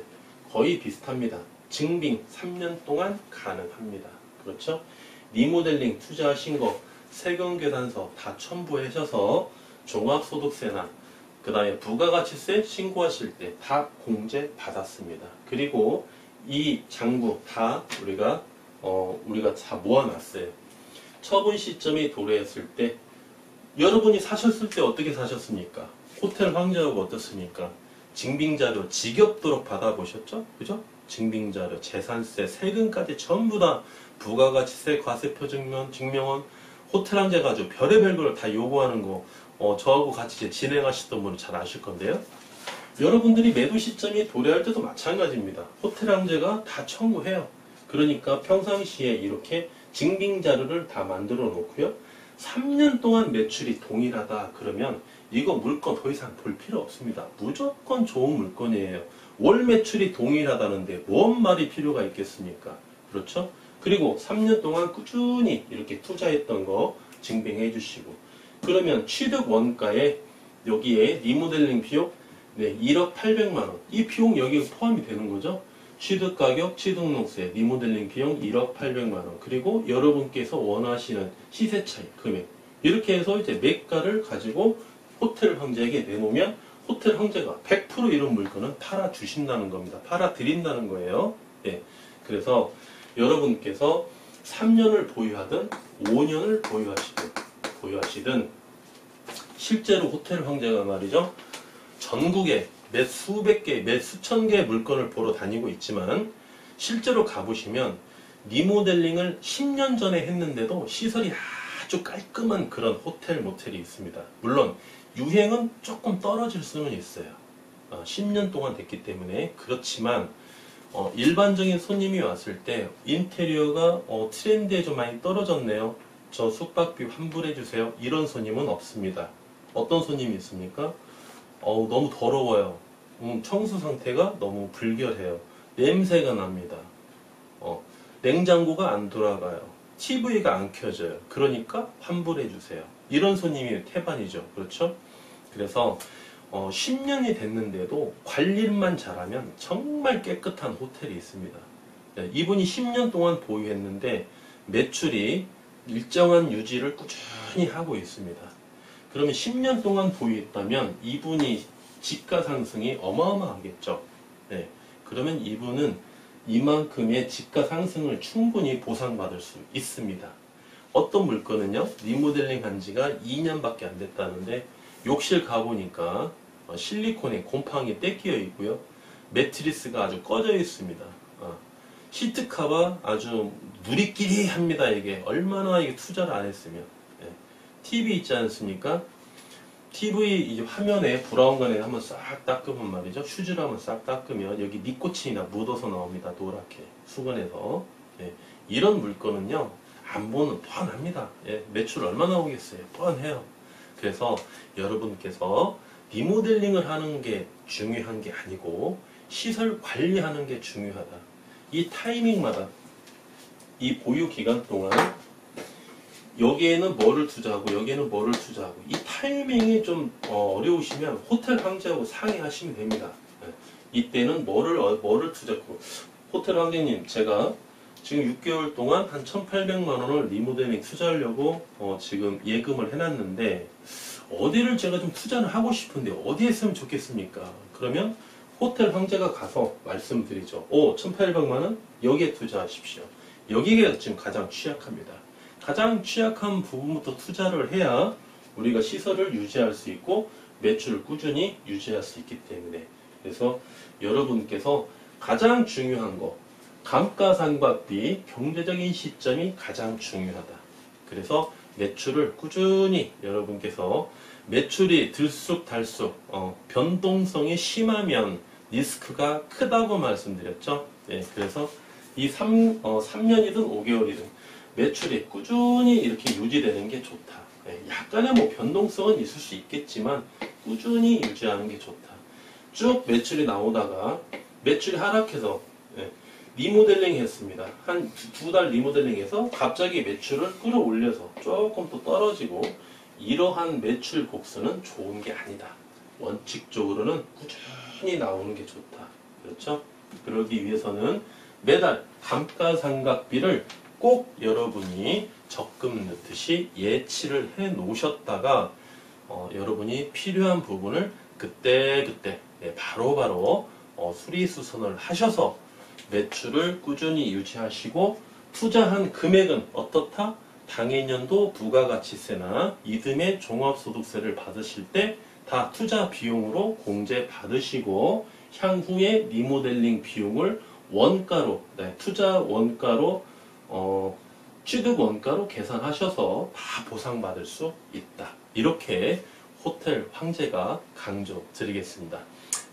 Speaker 1: 거의 비슷합니다. 증빙 3년 동안 가능합니다. 그렇죠? 리모델링 투자하신 거 세금계산서 다 첨부하셔서 종합소득세나 그 다음에 부가가치세 신고하실 때 다 공제 받았습니다. 그리고 이 장부 다 우리가 다 모아놨어요. 처분 시점이 도래했을 때 여러분이 사셨을 때 어떻게 사셨습니까? 호텔 황제하고 어떻습니까? 증빙자료 지겹도록 받아보셨죠? 그죠? 증빙자료, 재산세, 세금까지 전부 다 부가가치세, 과세표 증명원, 호텔 황제 가지고 별의별 걸 다 요구하는 거 저하고 같이 이제 진행하시던 분은 잘 아실 건데요. 여러분들이 매도 시점이 도래할 때도 마찬가지입니다. 호텔 황제가 다 청구해요. 그러니까 평상시에 이렇게 증빙자료를 다 만들어 놓고요. 3년 동안 매출이 동일하다 그러면 이거 물건 더 이상 볼 필요 없습니다. 무조건 좋은 물건이에요. 월 매출이 동일하다는데 뭔 말이 필요가 있겠습니까? 그렇죠? 그리고 3년 동안 꾸준히 이렇게 투자했던 거 증빙해 주시고 그러면 취득 원가에 여기에 리모델링 비용 1억 800만 원. 이 비용 여기에 포함이 되는 거죠. 취득 가격, 취득록세, 리모델링 비용 1억 800만 원. 그리고 여러분께서 원하시는 시세 차이, 금액. 이렇게 해서 이제 매가를 가지고 호텔 황제에게 내놓으면 호텔 황제가 100% 이런 물건은 팔아 주신다는 겁니다. 팔아 드린다는 거예요. 예. 그래서 여러분께서 3년을 보유하든 5년을 보유하시든 실제로 호텔 황제가 말이죠. 전국에 몇 수백 개, 몇 수천 개의 물건을 보러 다니고 있지만 실제로 가보시면 리모델링을 10년 전에 했는데도 시설이 아주 깔끔한 그런 호텔, 모텔이 있습니다. 물론 유행은 조금 떨어질 수는 있어요. 10년 동안 됐기 때문에 그렇지만 일반적인 손님이 왔을 때 인테리어가 트렌드에 좀 많이 떨어졌네요. 저 숙박비 환불해주세요. 이런 손님은 없습니다. 어떤 손님이 있습니까? 너무 더러워요. 청소 상태가 너무 불결해요. 냄새가 납니다. 냉장고가 안 돌아가요. TV가 안 켜져요. 그러니까 환불해주세요. 이런 손님이 태반이죠. 그렇죠? 그래서 10년이 됐는데도 관리만 잘하면 정말 깨끗한 호텔이 있습니다. 이분이 10년 동안 보유했는데 매출이 일정한 유지를 꾸준히 하고 있습니다. 그러면 10년 동안 보유했다면 이분이 지가 상승이 어마어마하겠죠. 네. 그러면 이분은 이만큼의 지가 상승을 충분히 보상받을 수 있습니다. 어떤 물건은요, 리모델링 한 지가 2년밖에 안 됐다는데 욕실 가보니까 실리콘에 곰팡이 떼끼어 있고요. 매트리스가 아주 꺼져 있습니다. 시트카가 아주 누리끼리 합니다. 이게 얼마나 이게 투자를 안 했으면. TV 있지 않습니까? TV 이제 화면에 브라운관에 한번 싹 닦으면 말이죠. 휴지로 한번 싹 닦으면 여기 니코틴이나 묻어서 나옵니다. 노랗게 수건에서. 이런 물건은요, 안 보는 뻔합니다. 매출 얼마나 오겠어요? 뻔해요. 그래서 여러분께서 리모델링을 하는 게 중요한 게 아니고 시설 관리하는 게 중요하다. 이 타이밍마다 이 보유 기간 동안 여기에는 뭐를 투자하고 여기에는 뭐를 투자하고 이 타이밍이 좀 어려우시면 호텔 황제하고 상의하시면 됩니다. 이때는 뭐를 투자하고 호텔 황제님 제가 지금 6개월 동안 한 1,800만 원을 리모델링 투자하려고 지금 예금을 해놨는데 어디를 제가 좀 투자를 하고 싶은데 어디에 했으면 좋겠습니까? 그러면 호텔 황제가 가서 말씀드리죠. 1,800만 원 여기에 투자하십시오. 여기가 지금 가장 취약합니다. 가장 취약한 부분부터 투자를 해야 우리가 시설을 유지할 수 있고 매출을 꾸준히 유지할 수 있기 때문에 그래서 여러분께서 가장 중요한 거 감가상각비 경제적인 시점이 가장 중요하다. 그래서 매출을 꾸준히 여러분께서 매출이 들쑥달쑥 변동성이 심하면 리스크가 크다고 말씀드렸죠. 그래서 이 3년이든 5개월이든 매출이 꾸준히 이렇게 유지되는 게 좋다. 약간의 뭐 변동성은 있을 수 있겠지만 꾸준히 유지하는 게 좋다. 쭉 매출이 나오다가 매출이 하락해서 리모델링 했습니다. 한 두 달 리모델링 해서 갑자기 매출을 끌어올려서 조금 또 떨어지고 이러한 매출 곡선은 좋은 게 아니다. 원칙적으로는 꾸준히 나오는 게 좋다. 그렇죠? 그러기 위해서는 매달 감가상각비를 꼭 여러분이 적금 넣듯이 예치를 해 놓으셨다가 여러분이 필요한 부분을 그때그때 바로바로 수리수선을 하셔서 매출을 꾸준히 유지하시고 투자한 금액은 어떻다? 당해년도 부가가치세나 이듬해 종합소득세를 받으실 때 다 투자 비용으로 공제 받으시고 향후에 리모델링 비용을 원가로, 투자 원가로 취득 원가로 계산하셔서 다 보상받을 수 있다. 이렇게 호텔 황제가 강조드리겠습니다.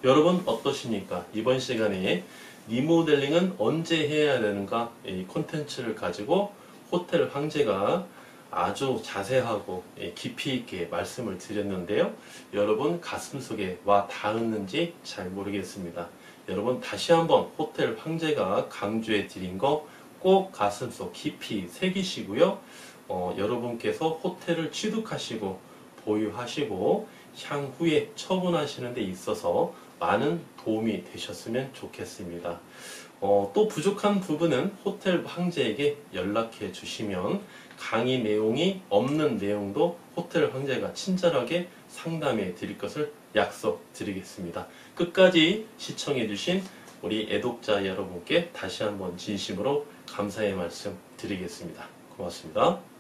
Speaker 1: 여러분 어떠십니까? 이번 시간에 리모델링은 언제 해야 되는가? 이 콘텐츠를 가지고 호텔 황제가 아주 자세하고 깊이 있게 말씀을 드렸는데요. 여러분 가슴속에 와 닿았는지 잘 모르겠습니다. 여러분 다시 한번 호텔 황제가 강조해 드린 거 꼭 가슴속 깊이 새기시고요. 여러분께서 호텔을 취득하시고 보유하시고 향후에 처분하시는 데 있어서 많은 도움이 되셨으면 좋겠습니다. 또 부족한 부분은 호텔 황제에게 연락해 주시면 강의 내용이 없는 내용도 호텔 황제가 친절하게 상담해 드릴 것을 약속드리겠습니다. 끝까지 시청해 주신 우리 애독자 여러분께 다시 한번 진심으로 감사의 말씀 드리겠습니다. 고맙습니다.